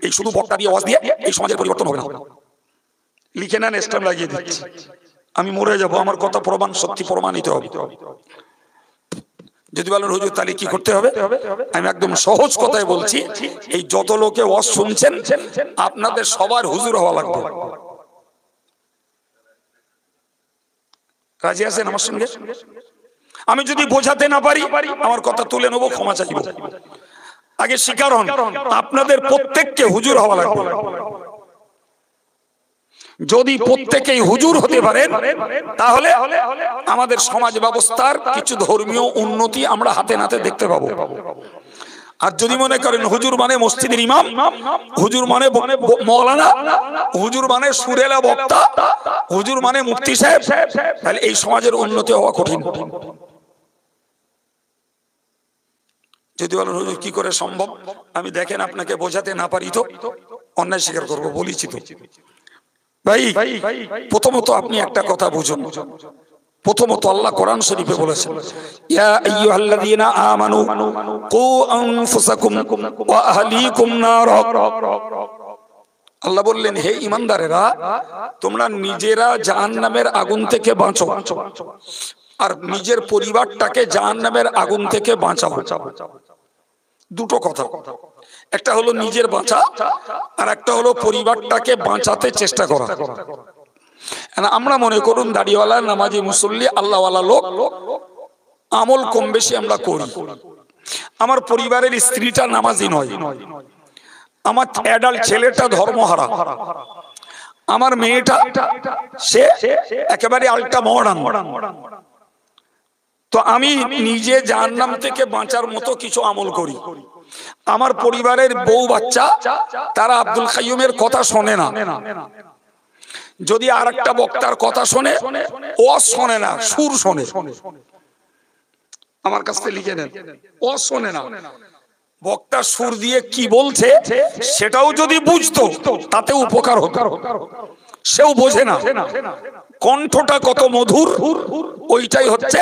এই শুধু বক্তা দিয়ে ওয়াজ দিয়ে এই সমাজের পরিবর্তন হবে না। লিখে নেন, স্ট্যাম্প লাগিয়ে দিচ্ছি। আমি মরে যাব, আমার কথা প্রমাণ সত্যি প্রমাণিত হবে। যদি বলেন হুজুর তাহলে কি করতে হবে, আমি একদম সহজ কথায় বলছি, এই যত লোকে ওয়াজ শুনছেন আপনাদের সবার হুজুর হওয়া লাগবে। রাজি আছেন আমার সঙ্গে? আমি যদি বোঝাতে না পারি আমার কথা তুলে নেবো, ক্ষমা চাইব। আগে স্বীকার হন, আপনাদের প্রত্যেককে হুজুর হওয়া লাগবে। যদি প্রত্যেকেই হুজুর হতে পারেন তাহলে আমাদের সমাজ ব্যবস্থার কিছু ধর্মীয় উন্নতি আমরা হাতে নাতে দেখতে পাবো। আর যদি মনে করেন হুজুর মানে মসজিদের ইমাম, হুজুর মানে মৌলানা, হুজুর মানে সুরেলা বক্তা, হুজুর মানে মুফতি সাহেব, তাহলে এই সমাজের উন্নতি হওয়া কঠিন। যদি বলেন হুজুর কি করে সম্ভব, আমি দেখেন আপনাকে বোঝাতে না পারি তো অন্যায় স্বীকার করবো, বলেছি তো ভাই। প্রথমত আপনি একটা কথা বুঝুন, প্রথমত আল্লাহ কোরআন শরীফে বলেছেন, ইয়া আইয়ুহাল্লাযীনা আমানু কু আনফুসাকুম ওয়া আহলিকুম নার। আল্লাহ বললেন, হে ঈমানদারেরা, তোমরা নিজেরা জাহান্নামের আগুন থেকে বাঁচো আর নিজের পরিবারটাকে জাহান্নামের আগুন থেকে বাঁচাও। দুটো কথা, একটা হলো নিজের বাঁচা আর একটা হলো পরিবারটাকে বাঁচাতে চেষ্টা করা। আমরা মনে করুন দাড়িওয়ালা, নামাজি, মুসল্লি, আল্লাহওয়ালা লোক, আমল কম বেশি আমরা করি। আমার পরিবারের স্ত্রীটা নামাজি নয়, আমার অ্যাডাল্ট ছেলেটা ধর্মহারা, আমার মেয়েটা সে একেবারে আলটা মডার্ন। তো আমি নিজে জাহান্নাম থেকে বাঁচার মতো কিছু আমল করি। আমার পরিবারের বউ বাচ্চা তারা আব্দুল কাইয়ুমের কথা শোনে না, যদি আর একটা বক্তার কথা শোনে ও শোনে না, সুর শোনে। আমার কাছ থেকে লিখে নেন, ও শোনে না, বক্তা সুর দিয়ে কি বলছে সেটাও যদি বুঝতো তাতে উপকার হতো, সেও বোঝে না। কণ্ঠটা কত মধুর, ওইটাই হচ্ছে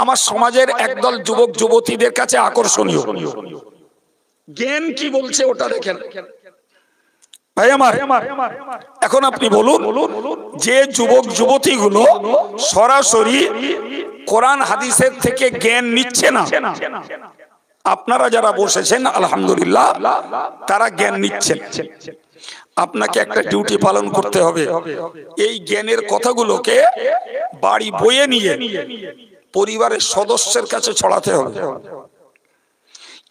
আমার সমাজের একদল যুবক যুবতীদের কাছে আকর্ষণীয়। জ্ঞান কি বলছে ওটা দেখেন ভাই আমার। এখন আপনি বলুন, যে যুবক যুবতীগুলো সরাসরি কোরআন হাদিসের থেকে জ্ঞান নিচ্ছে না, আপনারা যারা বসেছেন আলহামদুলিল্লাহ তারা জ্ঞান নিচ্ছেন। আপনাকে একটা ডিউটি পালন করতে হবে, এই জ্ঞানের কথাগুলোকে বাড়ি বয়ে নিয়ে পরিবারের সদস্যের কাছে ছড়াতে হবে।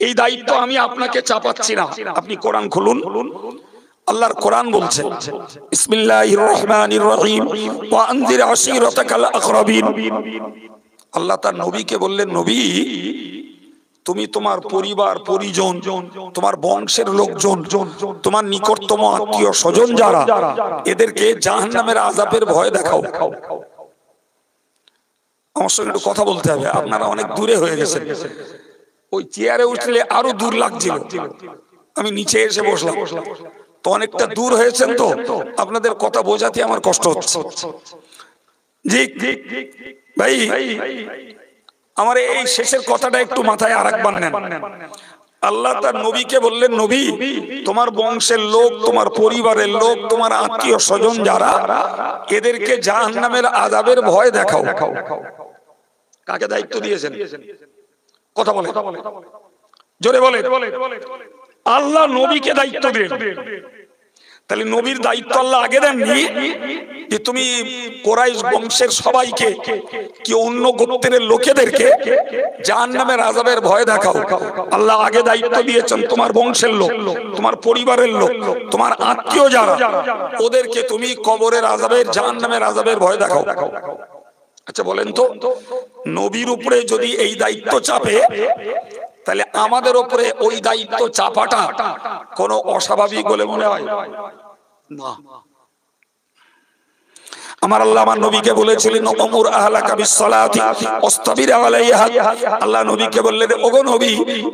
এই দায়িত্ব আমি আপনাকে চাপাচ্ছি না। আপনি কোরআন খুলুন, আল্লাহর কোরআন বলছে বিসমিল্লাহির রহমানির রহিম ওয়া আনজির আশীরাতাকাল আকরাবিন। আল্লাহ তার নবীকে বললেন, নবী তুমি তোমার পরিবার পরিজন, তোমার বংশের লোকজন, তোমার নিকটতম আত্মীয় স্বজন যারা, এদেরকে জাহান্নামের আযাবের ভয় দেখাও। আমার সঙ্গে একটু কথা বলতে হবে, আপনারা অনেক দূরে হয়ে গেছেন। ওই চেয়ারে উঠলে আরো দূর লাগছিল, আমি নিচে এসে বসলাম তো অনেকটা দূর হয়েছেন, তো আপনাদের কথা বোঝাতে আমার কষ্ট হচ্ছে। জি ভাই, আমার এই শেষের কথাটা একটু মাথায় আরেকবার নেন। আল্লাহ তার নবীকে বললেন, নবী তোমার বংশের লোক, তোমার পরিবারের লোক, তোমার আত্মীয় স্বজন যারা, এদেরকে জাহান্নামের আযাবের ভয় দেখাও। কাকে দায়িত্ব দিয়েছেন? কথা বলে, জোরে বলে। আল্লাহ নবীকে দায়িত্ব দিলেন। তাহলে নবীর দায়িত্ব আল্লাহ আগে দেননি যে তুমি কুরাইশ বংশের সবাইকে কি অন্য গোত্রের লোকেদেরকে জাহান্নামের আযাবের ভয় দেখাও। আল্লাহ আগে দায়িত্ব দিয়েছেন তোমার বংশের লোক, তোমার পরিবারের লোক, তোমার আত্মীয় যারা, ওদেরকে তুমি কবরের আযাবের, জাহান্নামের আযাবের ভয় দেখাও। আচ্ছা বলেন তো, নবীর উপরে যদি এই দায়িত্ব চাপে তাহলে আমাদের উপরে ওই দায়িত্ব চাপাটা কোনো অস্বাভাবিক বলে মনে হয় না। আমার আল্লাহ আমার নবীকে বলেছিলেন, উমুর আহলাকা বিসসালাতি ওয়াসতাবির আলাইহা। আল্লাহ নবীকে বললেন, ওগো নবী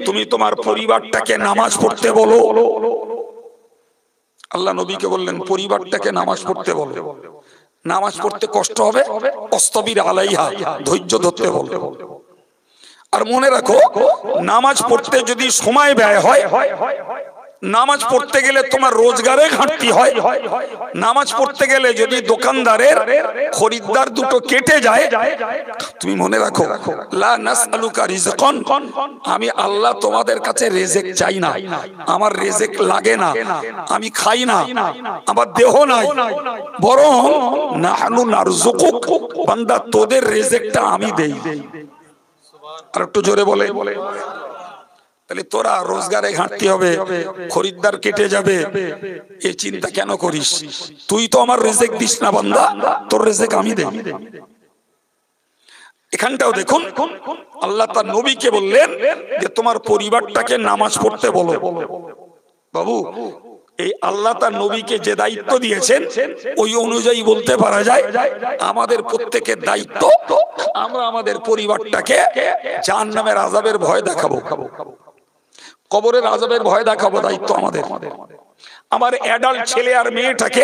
তুমি তোমার পরিবারটাকে নামাজ পড়তে বলো। আল্লাহ নবীকে বললেন পরিবারটাকে নামাজ পড়তে বলো। নামাজ পড়তে কষ্ট হবে, ওয়াসতাবির আলাইহা, ধৈর্য ধরতে বলো। আর মনে রাখো, নামাজ পড়তে যদি সময় ব্যয় হয়, নামাজ পড়তে গেলে তোমার রোজগারে ঘাটতি হয়, নামাজ পড়তে গেলে যদি দোকানদারের খরিদ্দার দুটো কেটে যায়, তুমি মনে রাখো লা নাসআলুকা রিজকান, আমি আল্লাহ তোমাদের কাছে রিজিক চাই না, আমার রিজিক লাগে না, আমি খাই না, আমার দেহ নাই, বরং নাহনু নারযুকুক, বান্দা তোদের রিজিকটা আমি দেই। আর একটু জোরে বলে। তাহলে তোরা রোজগারে ঘাটতি হবে, খরিদ্দার কেটে যাবে, এই চিন্তা কেন করিস? তুই তো আমার রিজিক দিস না বান্দা, তোর রিজিক আমি দেই। এখানটাও দেখুন আল্লাহ তার নবীকে বললেন যে তোমার পরিবারটাকে নামাজ পড়তে বলো। বাবু, এই আল্লাহ তার নবীকে যে দায়িত্ব দিয়েছেন ওই অনুযায়ী বলতে পারা যায় আমাদের প্রত্যেকের দায়িত্ব আমরা আমাদের পরিবারটাকে জাহান্নামের আযাবের ভয় দেখাবো, কবরের আযাবের ভয় দেখাবো, দায়িত্ব আমাদের। আমার অ্যাডাল্ট ছেলে আর মেয়েটাকে,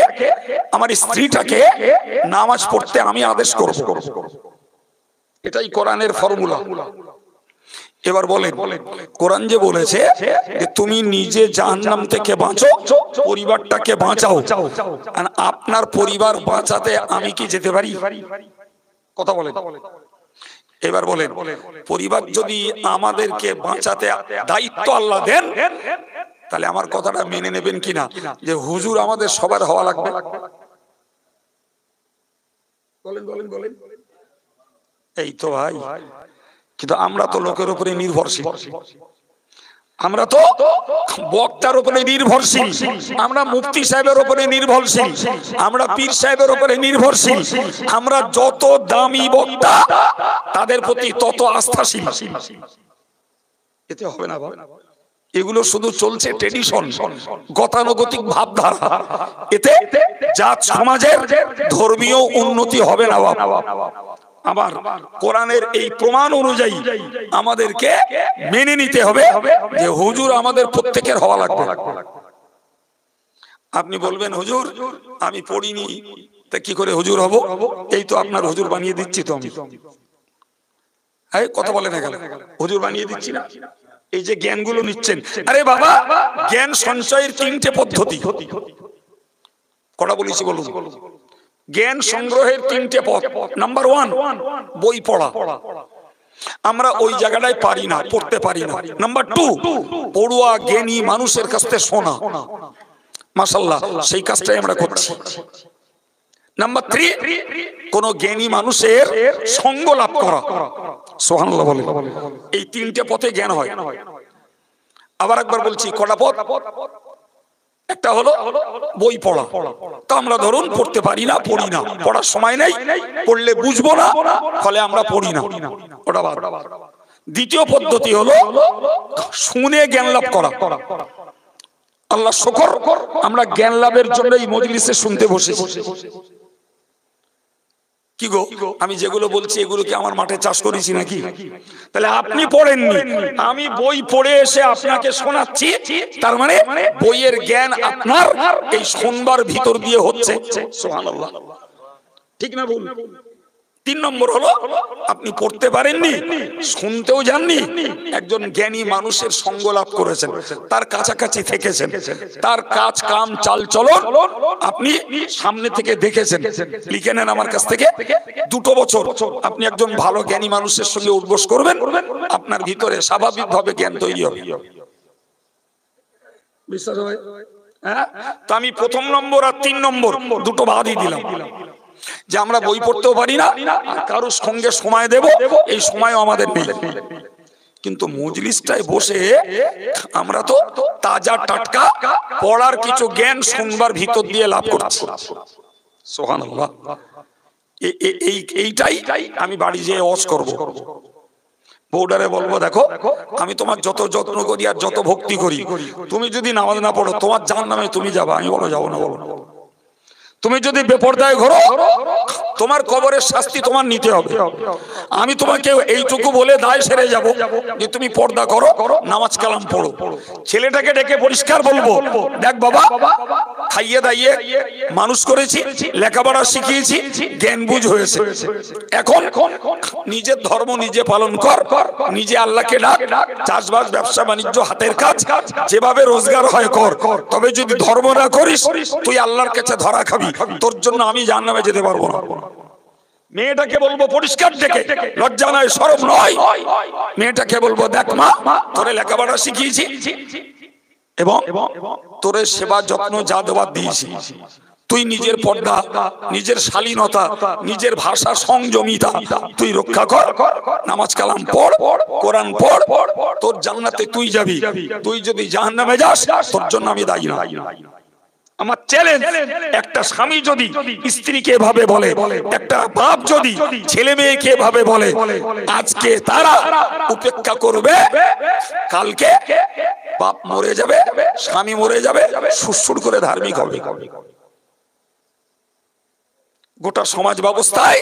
আমার স্ত্রীটাকে নামাজ পড়তে আমি আদেশ করব, এটাই কোরআনের ফর্মুলা। এবার বলেন, কোরআন যে বলেছে যে তুমি নিজে জাহান্নাম থেকে বাঁচো, পরিবারটাকে বাঁচাও, আর আপনার পরিবার বাঁচাতে আমি কি যেতে পারি? কথা বলেন। এবার বলেন, পরিবার যদি আমাদেরকে বাঁচাতে দায়িত্ব আল্লাহ দেন, তাহলে আমার কথাটা মেনে নেবেন কিনা যে হুজুর আমাদের সবার হওয়া লাগবে? বলেন বলেন বলেন। এই তো ভাই, কিন্তু আমরা তো লোকের উপরে নির্ভরশীল, আমরা তো বক্তার উপরে নির্ভরশীল, আমরা মুফতি সাহেবের উপরে নির্ভরশীল, আমরা পীর সাহেবের উপরে নির্ভরশীল, আমরা যত দামি বক্তা তাদের প্রতি তত আস্থাশীল। এতে হবে না বাবা, এগুলো শুধু চলছে ট্রেডিশন, গতানুগতিক ভাবধারা, এতে জাত সমাজের ধর্মীয় উন্নতি হবে না বাবা। আবার কোরআনের এই প্রমাণ অনুযায়ী আমাদেরকে মেনে নিতে হবে যে হুজুর আমাদের প্রত্যেকের হওয়া লাগবে। আপনি বলবেন হুজুর আমি পড়িনি, তা কি করে হুজুর হব? এই তো আপনার হুজুর বানিয়ে দিচ্ছি তো আমি। এই কথা বলে না, গেল হুজুর বানিয়ে দিচ্ছি না। এই যে জ্ঞানগুলো নিচ্ছেন, আরে বাবা জ্ঞান সঞ্চয়ের তিনটে পদ্ধতি, কটা বলেছি বলুন? জ্ঞান সংগ্রহের তিনটে পথ। নাম্বার 1 বই পড়া, আমরা ওই জায়গাটায় পারি না, পড়তে পারি না। নাম্বার 2 পড়ুয়া জ্ঞানী মানুষের কাছ থেকে শোনা, মাশাআল্লাহ সেই কাজটাই আমরা করছি। নাম্বার 3 কোন জ্ঞানী মানুষের সঙ্গ লাভ করা, সুবহানাল্লাহ বলে। এই তিনটে পথে জ্ঞান হয়। আবার একবার বলছি, কটা পথ? একটা হলো বই পড়া, তো আমরা ধরুন পড়তে পারি না, পড়ি না, পড়ার সময় নাই, পড়লে বুঝবো না, ফলে আমরা পড়ি না, ওটা বাদ। দ্বিতীয় পদ্ধতি হলো শুনে জ্ঞান লাভ করা। আল্লাহ শুকর, আমরা জ্ঞান লাভের জন্য এই মজলিসে শুনতে বসেছি। কি গো, আমি যেগুলো বলছি এগুলো কি আমার মাঠে চাষ করেছি নাকি? তাহলে আপনি পড়েননি, আমি বই পড়ে এসে আপনাকে শোনাচ্ছি, তার মানে বইয়ের জ্ঞান আপনার এই শুনবার ভিতর দিয়ে হচ্ছে। সুবহানাল্লাহ, ঠিক না ভুল? 3 নম্বর হলো আপনি পড়তে পারেননি, শুনতেও জাননি, একজন জ্ঞানী মানুষের সঙ্গ লাভ করেছেন, তার কাছাকাছি থেকেছেন, তার কাজ কাম চাল চলন আপনি সামনে থেকে দেখেছেন। লিখে নেন আমার কাছ থেকে, 2 বছর আপনি একজন ভালো জ্ঞানী মানুষের সঙ্গে উঠবোস করবেন, আপনার ভিতরে স্বাভাবিকভাবে জ্ঞান তৈরি হবে। বিশ্বাস হয়? হ্যাঁ, তো আমি 1 নম্বর আর 3 নম্বর দুটো বাদই দিলাম, যে আমরা বই পড়তেও পারি না, কারোর সঙ্গে সময় দেব এই সময়ও আমাদের নেই। কিন্তু মজলিসটায় বসে আমরা তো তাজা টাটকা পড়ার কিছু জ্ঞান শুনবার ভিতর দিয়ে লাভ করছি। সুবহানাল্লাহ, এইটাই আমি বাড়ি যেয়ে ওয়াজ করব, বউডারে বলবো দেখো আমি তোমার যত যত্ন করি আর যত ভক্তি করি, তুমি যদি নামাজ না পড়ো তোমার জাহান্নামে তুমি যাবা। আমি বলো যাবো না, বলো না। তুমি যদি বেপরদায় ঘোরো তোমার কবরের শাস্তি তোমার নিতে হবে। আমি তোমাকে এইটুকু বলে দায় সেরে যাব যে তুমি পর্দা করো, নামাজ কালাম পড়ো। ছেলেটাকে ডেকে পরিষ্কার বলবো, দেখ বাবা, খাইয়ে দাইয়ে মানুষ করেছি, লেখাপড়া শিখিয়েছি, জ্ঞান বুঝ হয়েছে, এখন নিজের ধর্ম নিজে পালন কর, নিজে আল্লাহকে ডাক, চাষবাস ব্যবসা বাণিজ্য হাতের কাজ যেভাবে রোজগার হয় কর। তবে যদি ধর্ম না করিস তুই আল্লাহর কাছে ধরা খাবি, তোর জন্য আমি জাহান্নামে যেতে পারবো না। মেয়েটাকে বলবো পরিষ্কার ডেকে, লজ্জা নয় শরম নয়, মেয়েটাকে বলবো দেখ মা, তোরে লেখাপড়া শিখিয়েছি এবং তোরে সেবা যত্ন যা দেওয়ার দিয়েছি, তুই নিজের পর্দা, নিজের শালীনতা, নিজের ভাষা সংযমিতা তুই রক্ষা কর, নামাজ কালাম পড়, কোরআন পড়, তোর জান্নাতে তুই যাবি। তুই যদি জাহান্নামে যাস তোর জন্য আমি দায়ী না। আমার চ্যালেঞ্জ, একটা স্বামী যদি স্ত্রীকে এভাবে বলে, একটা বাপ যদি ছেলে মেয়েকে এভাবে বলে, আজকে তারা উপেক্ষা করবে, কালকে বাপ মরে যাবে, স্বামী মরে যাবে, সুরসুর করে ধার্মিক হবে। গোটা সমাজ ব্যবস্থায়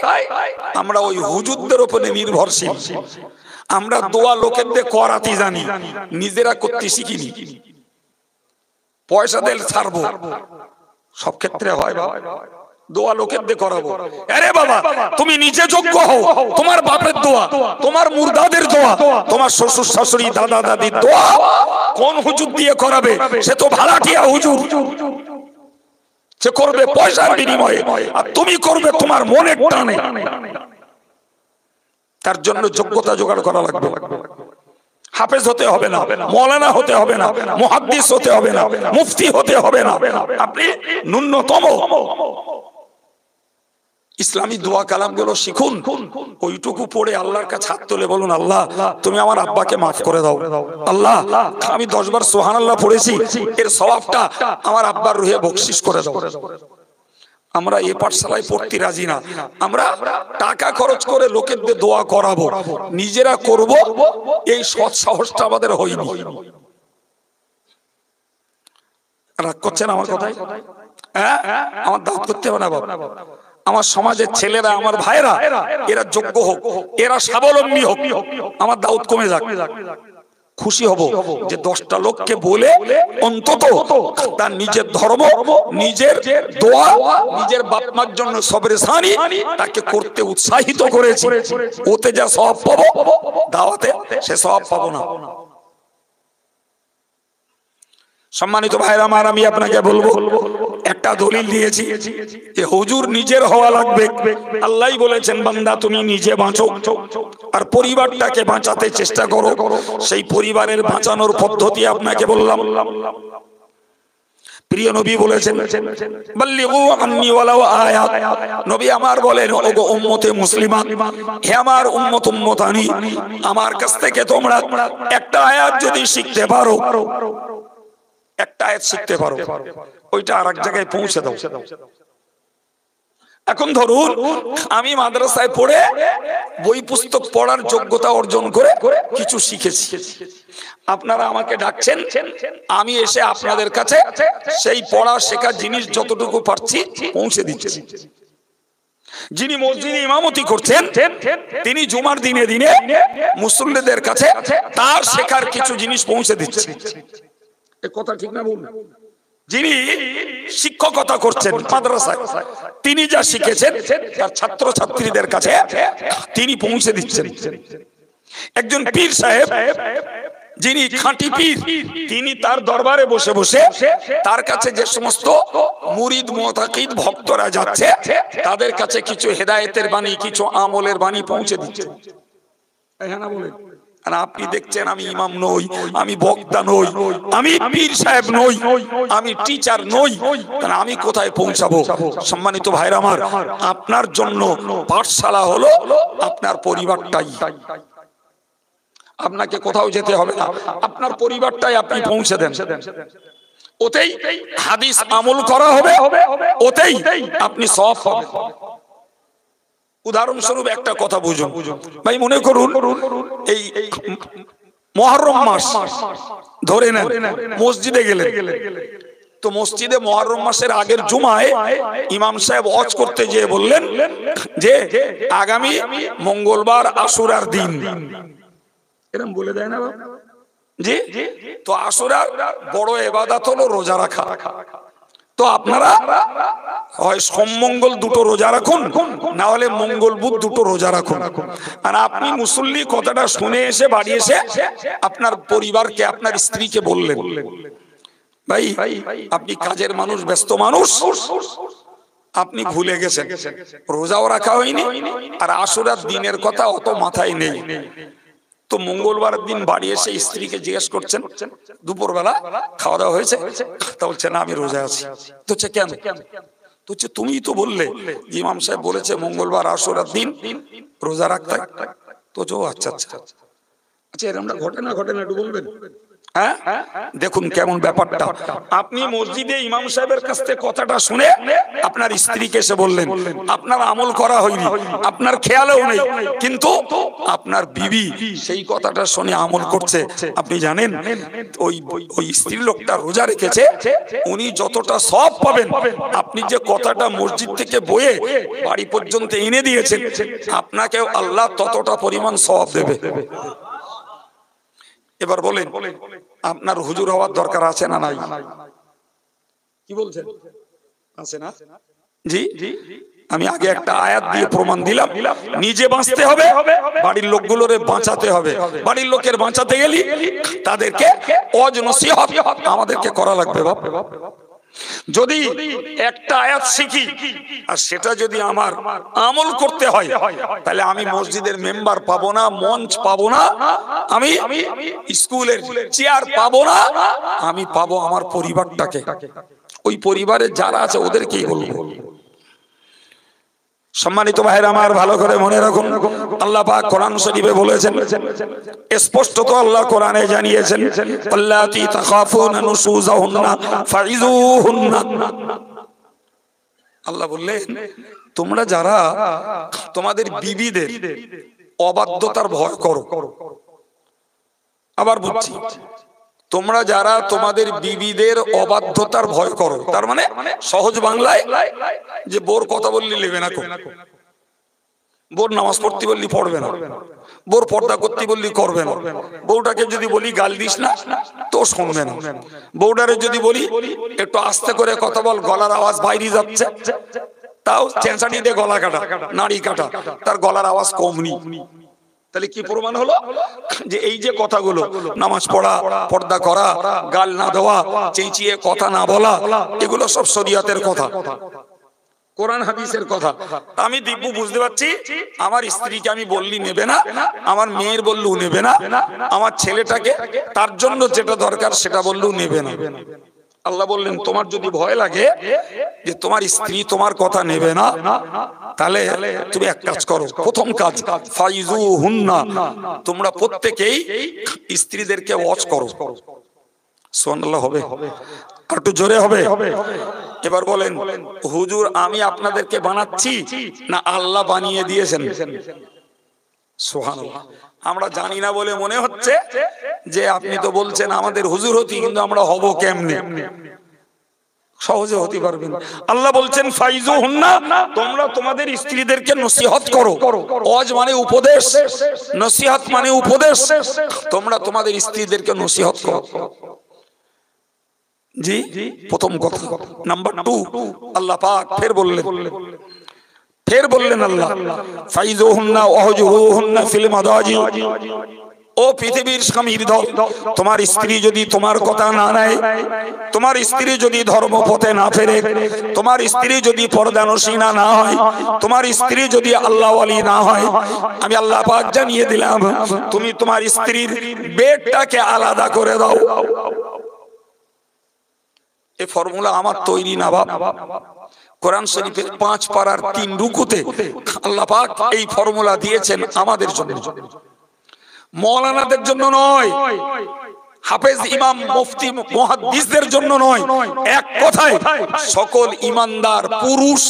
আমরা ওই হুজুরদের উপরে নির্ভরশীল। আমরা দোয়া লোকেদের করাতে জানি, নিজেরা করতে শিখিনি। পয়সা দিলে ছাড়বো, সব ক্ষেত্রে হয় বাবা, দোয়া লোকের দিয়ে করাবো। আরে বাবা, তুমি নিজে যোগ্য হও, তোমার বাপের দোয়া, তোমার মুর্দাদের দোয়া, তোমার শ্বশুর শাশুড়ি দাদা দাদির দোয়া কোন হুজুর দিয়ে করাবে? সে তো ভাড়াটিয়া হুজুর, সে করবে পয়সার বিনিময়ে, আর তুমি করবে তোমার মনের টানে। তার জন্য যোগ্যতা জোগাড় করা লাগবে। হাফেজ হতে হবে না, মৌলানা হতে হবে না, মুহাদ্দিস হতে হবে না, মুফতি হতে হবে না, আপনি ন্যূনতম ইসলামী দোয়া কালাম গুলো শিখুন, ওইটুকু পড়ে আল্লাহর কাছে হাত তুলে বলুন, আল্লাহ তুমি আমার আব্বাকে মাফ করে দাও, আল্লাহ আমি 10 বার সুবহানাল্লাহ পড়েছি, এর সওয়াবটা আমার আব্বার রুহে বকশিশ করে দাও। আমরা এ পাঠশালায় পড়তে রাজি না, আমরা টাকা খরচ করে লোকেদের দোয়া করাবো, নিজেরা করব এই সৎ সাহসটা আমাদের হয়নি। রাগ করছেন আমার কথায়? হ্যাঁ, আমার দাওয়াত করতে হবে না বাবা। আমার সমাজের ছেলেরা, আমার ভাইরা, এরা যোগ্য হোক, এরা স্বাবলম্বী হোক, আমার দাওয়াত কমে যাক। খুশি হব যে 10টা লোককে বলে অন্তত তার নিজের ধর্ম, নিজের দোয়া, নিজের বাপ মার জন্য সবরেসানি তাকে করতে উৎসাহিত করেছে। ওতে যা সওয়াব পাবো, দাওয়াতে সে সওয়াব পাবো না। সম্মানিত ভাইরা আমার, আমি আপনাকে বলবো, একটা দলিল দিয়েছি যে হুজুর নিজের হওয়া লাগবে। আল্লাহই বলেছেন, বান্দা তুমি নিজে বাঁচো আর পরিবারটাকে বাঁচাতে চেষ্টা করো। সেই পরিবারের বাঁচানোর পদ্ধতি আপনাকে বললাম। প্রিয় নবী বলেছেন, বাল্লিগু আন্নী ওয়ালাউ আয়া। নবী আমার বলেন, ওগো উম্মতে মুসলিমা, হে আমার উম্মত উম্মতানি, আমার কাছ থেকে তোমরা একটা আয়াত যদি শিখতে পারো, একটা আয়াত শিখতে পারো, ওইটা আরেক জায়গায় পৌঁছে দাও। এখন ধরুন আমি মাদ্রাসায় পড়ে বই পুস্তক পড়ার যোগ্যতা অর্জন করে কিছু শিখেছি, আপনারা আমাকে ডাকছেন, আমি এসে আপনাদের কাছে সেই পড়া শেখা জিনিস যতটুকু পারছি পৌঁছে দিচ্ছি। যিনি মসজিদে ইমামতি করছেন, তিনি জুমার দিনে দিনে মুসল্লিদের কাছে তার শেখার কিছু জিনিস পৌঁছে দিচ্ছেন। এ কথা ঠিক না বলুন? যিনি শিক্ষকতা করছেন মাদ্রাসায়, তিনি যা শিখেছেন তার ছাত্র ছাত্রীদের কাছে তিনি পৌঁছে দিচ্ছেন। একজন পীর সাহেব, যিনি খাঁটি পীর, তিনি তার দরবারে বসে বসে তার কাছে যে সমস্ত মুরিদ মুতাকিদ ভক্তরা যাচ্ছে তাদের কাছে কিছু হেদায়েতের বাণী, কিছু আমলের বাণী পৌঁছে দিচ্ছেন। হ্যাঁ না বলেন? আর আপনি দেখছেন আমি ইমাম নই, আমি বক্তা নই, আমি পীর সাহেব নই, আমি টিচার নই, তাহলে আমি কোথায় পৌঁছাবো? সম্মানিত ভাইরা আমার, আপনার জন্য পাঠশালা হলো আপনার পরিবারটাই। আপনাকে কোথাও যেতে হবে না, আপনার পরিবারটাই আপনি পৌঁছে দেন। ওতেই হাদিস আমল করা হবে, ওতেই আপনি সওয়াব পাবেন। উদাহরণস্বরূপ একটা কথা বুঝুন ভাই, মনে করুন এই মুহররম মাস ধরে নেন, মসজিদে গেলেন, তো মসজিদে মুহররম মাসের আগের জুমায় ইমাম সাহেব ওয়াজ করতে যেয়ে বললেন যে আগামী মঙ্গলবার আশুরার দিন, এরকম বলে দেয় না বাবা জি। তো আশুরার বড় ইবাদত হলো রোজা রাখা। তো আপনারা হয় সোম মঙ্গল দুটো রোজা রাখুন, না হলে মঙ্গল বুধ দুটো রোজা রাখুন। আর আপনি মুসল্লি কথাটা শুনে এসে বাড়ি এসে আপনার পরিবারকে, আপনার স্ত্রীকে বললেন, ভাই আপনি কাজের মানুষ, ব্যস্ত মানুষ, আপনি ভুলে গেছেন, রোজাও রাখা হয়নি আর আশুরার দিনের কথা অত মাথায় নেই। তো মঙ্গলবার দিন বাড়ি এসে স্ত্রীকে জিজ্ঞেস করছেন, দুপুরবেলা খাওয়া দাওয়া হয়েছে? তা বলছে না, আমি রোজা আছি। তো হচ্ছে কেন? তো হচ্ছে তুমি তো বললে ইমাম সাহেব বলেছে মঙ্গলবার আশুরার দিন রোজা রাখতে। তো আচ্ছা আচ্ছা আচ্ছা, এরকমটা ঘটে না একটু বলবেন? হ্যাঁ, দেখুন কেমন ব্যাপারটা। আপনি মসজিদে ইমাম সাহেবের কাছ থেকে কথাটা শুনে আপনার স্ত্রীকে এসে বললেন, আপনার আমল করা হয়নি, আপনার খেয়ালেও নেই, কিন্তু আপনার বিবি সেই কথাটা শুনে আমল করছে। আপনি জানেন ওই স্ত্রী লোকটা রোজা রেখেছে, উনি যতটা সওয়াব পাবেন, আপনি যে কথাটা মসজিদ থেকে বয়ে বাড়ি পর্যন্ত এনে দিয়েছেন, আপনাকেও আল্লাহ ততটা পরিমাণ সওয়াব দেবে। এবার বলেন, আপনার হুজুর হওয়ার দরকার আছে না নাই? কি বলছেন, আছে না? জি, আমি আগে একটা আয়াত দিয়ে প্রমাণ দিলাম, নিজে বাঁচতে হবে, বাড়ির লোকগুলোরে বাঁচাতে হবে। বাড়ির লোকের বাঁচাতে গেলে তাদেরকে ওয়াজ নসিহত আমাদেরকে করা লাগবে। বাপ, যদি একটা আয়াত শিখি আর সেটা যদি আমার আমল করতে হয়, তাহলে আমি মসজিদের মেম্বার পাবো না, মঞ্চ পাবো না, আমি স্কুলের চেয়ার পাবো না, আমি পাবো আমার পরিবারটাকে। ওই পরিবারের যারা আছে ওদেরকেই বলবো। সম্মানিত ভাইরা আমার, ভালো করে মনে রাখুন, আল্লাহ পাক কোরআন শরীফে বলেছেন, স্পষ্টত আল্লাহ কোরআনে জানিয়েছেন, আল্লাতী তাখাফুনা নুশুযাহুন্না ফাইযুহুন্না। আল্লাহ বললেন, তোমরা যারা তোমাদের বিবিদের অবাধ্যতার ভয় করো, আবার বলছি, তোমরা যারা তোমাদের বিবিদের অবাধ্যতার ভয় করো, তার মানে সহজ বাংলায় যে বোর কথা বললি নেবে না, বোর নামাজ পড়তে বললি পড়বে না, বোর পর্দা করতে বললি করবে না, বউটাকে যদি বলি গাল দিস না তো শুনবে না, বউটারে যদি বলি একটু আস্তে করে কথা বল, গলার আওয়াজ বাইরে যাচ্ছে, তাও চেঁচানি দিয়ে গলা কাটা, নাড়ি কাটা, তার গলার আওয়াজ কমনি। তাহলে কি প্রমাণ হলো যে এই যে কথাগুলো, নামাজ পড়া, পর্দা করা, গাল না দেওয়া, চেঁচিয়ে কথা না বলা, এগুলো সব শরীয়তের কথা, কোরআন হাদিসের কথা। আমি দিব্যু বুঝতে পারছি, আমার স্ত্রীকে আমি বললি নেবে না, আমার মেয়ের বললেও নেবে না, আমার ছেলেটাকে তার জন্য যেটা দরকার সেটা বললেও নেবে না। আল্লাহ বললেন, তোমার যদি ভয় লাগে যে তোমার স্ত্রী তোমার কথা নেবে না, তাহলে তুমি এক কাজ করো, প্রথম কাজ ফাইযুহুন্না, তোমরা প্রত্যেকেই স্ত্রীদেরকে ওয়াজ করো। সুবহানাল্লাহ হবে, আর একটু জোরে হবে। এবার বলেন, হুজুর আমি আপনাদেরকে বানাচ্ছি না আল্লাহ বানিয়ে দিয়েছেন? সুবহানাল্লাহ। আমরা জানি না বলে মনে হচ্ছে যে আপনি তো বলছেন আমাদের হুজুর হতি, কিন্তু আমরা হব কেমনে? সহজে হতে পারবেন। আল্লাহ বলছেন ফাইযুহুন্না, তোমরা তোমাদের স্ত্রীদেরকে নসিহত করো। ওয়াজ মানে উপদেশ, নসিহত মানে উপদেশ। তোমরা তোমাদের স্ত্রীদেরকে নসিহত করো। জি, প্রথম কথা। নাম্বার 2, আল্লাহ পাক ফের বললেন আল্লাহ, ফাইযুহুন্না ওয়াহজুরুহুন্না ফিল মাদাজি। ও পৃথিবীর স্বামীর দল, তোমার স্ত্রী যদি তোমার কথা না নেয়, তোমার স্ত্রী যদি ধর্মপথে না ফেরে, তোমার স্ত্রী যদি পর্দানসীনা না হয়, তোমার স্ত্রী যদি আল্লাহ ওয়ালি না হয়, আমি আল্লাহ পাক জানিয়ে দিলাম, তুমি তোমার স্ত্রীর বেডটাকে আলাদা করে দাও। এই ফর্মুলা আমার তৈরি না বাপ। কোরআন শরীফের 5 পারার 3 রুকুতে আল্লাহ পাক এই ফর্মুলা দিয়েছেন আমাদের জন্য, মৌলানাদের জন্য নয়, হাফেজ ইমাম মুফতি মুহাদ্দিসদের জন্য নয়, এক কথায় সকল ইমানদার পুরুষ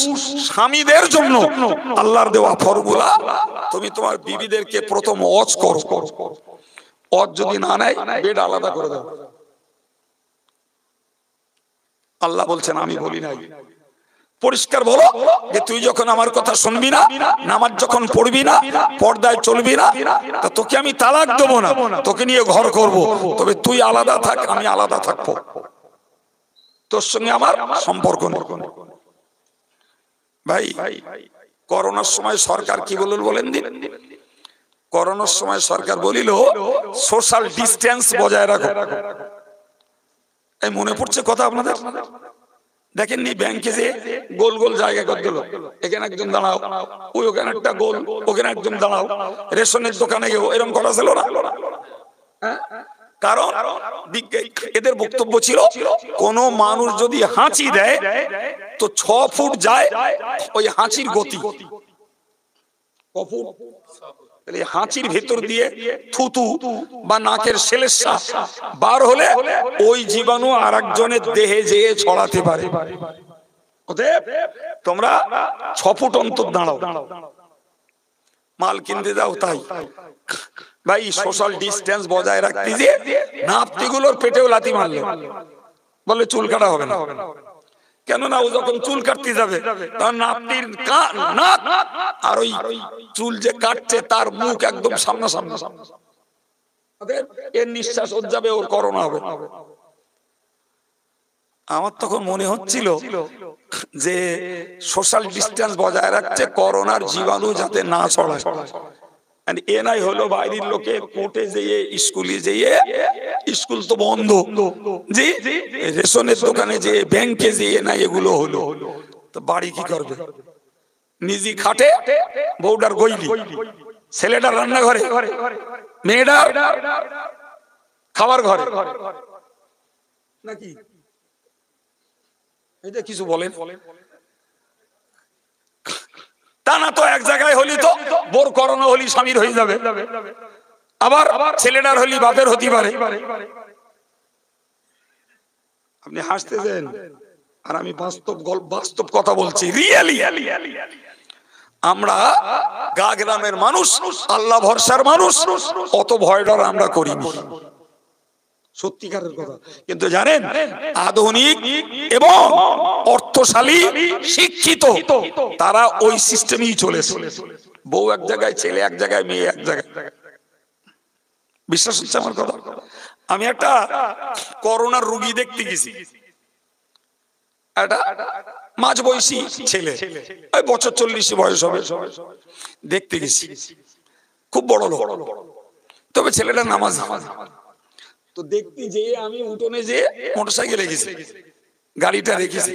স্বামীদের জন্য আল্লাহর দেওয়া ফর্মুলা। তুমি তোমার বিবিদেরকে প্রথম ওয়াজ করো, ওয়াজ যদি না নেয় বেড আলাদা করে দাও। আল্লাহ বলছেন আমি বলি নাই। পরিষ্কার বলো যে তুই যখন আমার কথা শুনবি না, নামাজ যখন পড়বি না, পর্দায় চলবি না, তা তোকে আমি তালাক দেবো না, তোকে নিয়ে ঘর করব। তবে তুই আলাদা থাক, আমি আলাদা থাকবো, তোর সঙ্গে আমার সম্পর্ক নেই। ভাই, করোনার সময় সরকার কি বলল বলেন দিন? করোনার সময় সরকার বলিল সোশ্যাল ডিস্টেন্স বজায় রাখো। এই মনে পড়ছে কথা আপনাদের? দেখেননি ব্যাংকে যে গোল গোল জায়গা করে দিল, এখানে একজন দাঁড়াও, ওই ওখানে একটা গোল, ওখানে একজন দাঁড়াও। রেশনের দোকানে গেও এরকম করা ছিল না? কারণ এদের বক্তব্য ছিল কোন মানুষ যদি হাঁচি দেয় তো 6 ফুট যায় ওই হাঁচির গতি। হাঁচির ভেতর দিয়ে থুতু বা নাকের সেলেসা বার হলে ওই জীবাণু আর একজনের দেহে যেয়ে ছড়াতে পারে। তোমরা 6 ফুট অন্তর দাঁড়াও, মাল কিনতে যাও তাই। ভাই সোশ্যাল ডিস্টেন্স বজায় রাখতে যে নাপতিগুলোর পেটেও লাথি মারলে, বলে চুল কাটা হবে না। কেননা ও যখন চুল কাটতে যাবে তখন নাপতির নাক আর ওই চুল যে কাটছে তার মুখ একদম সামনাসামনি, এর নিঃশ্বাস ওর যাবে, ওর করোনা হবে। আমার তখন মনে হচ্ছিল যে সোশ্যাল ডিস্টেন্স বজায় রাখছে করোনার জীবাণু যাতে না ছড়ায়। এ নাই হলো বাইরের লোকে কোর্টে যেয়ে, স্কুলে যেয়ে, স্কুল তো বন্ধ, জি রেশনের দোকানে যে, ব্যাংকে যেয়ে না, এগুলো হলো। তো বাড়ি কি করবে? নিজে খাটে, বউডার গইলি, ছেলেটার রান্নাঘরে, মেয়েটার খাবার ঘরে, নাকি? এটা কিছু বলেন? তা না তো এক জায়গায় হলি তো বোর করোনা হলি স্বামীর হয়ে যাবে, আবার ছেলেটার হলি বাপের হতে পারে। আপনি হাসতেছেন আর আমি বাস্তব কথা বলছি, রিয়েলি। আমরা গা গ্রামের মানুষ, আল্লাহ ভরসার মানুষ, অত ভয় ডর আমরা করিনি, সত্যিকারের কথা। কিন্তু জানেন আধুনিক এবং অর্থশালী শিক্ষিত তারা ওই সিস্টেমেই চলেছে। বউ এক জায়গায়, ছেলে এক জায়গায়, মেয়ে এক জায়গায়। বিশ্বাস হচ্ছে আমার কথা? আমি একটা করোনার রোগী দেখতে গেছি, একটা মাঝ বয়সী ছেলে, ওই বছর 40 বয়স হবে, দেখতে গেছি। খুব বড় লোক, তবে ছেলেটা নামাজ। তো দেখতে যেয়ে আমি উঠোনে যে মোটরসাইকেল রেখেছি, গাড়িটা রেখেছি,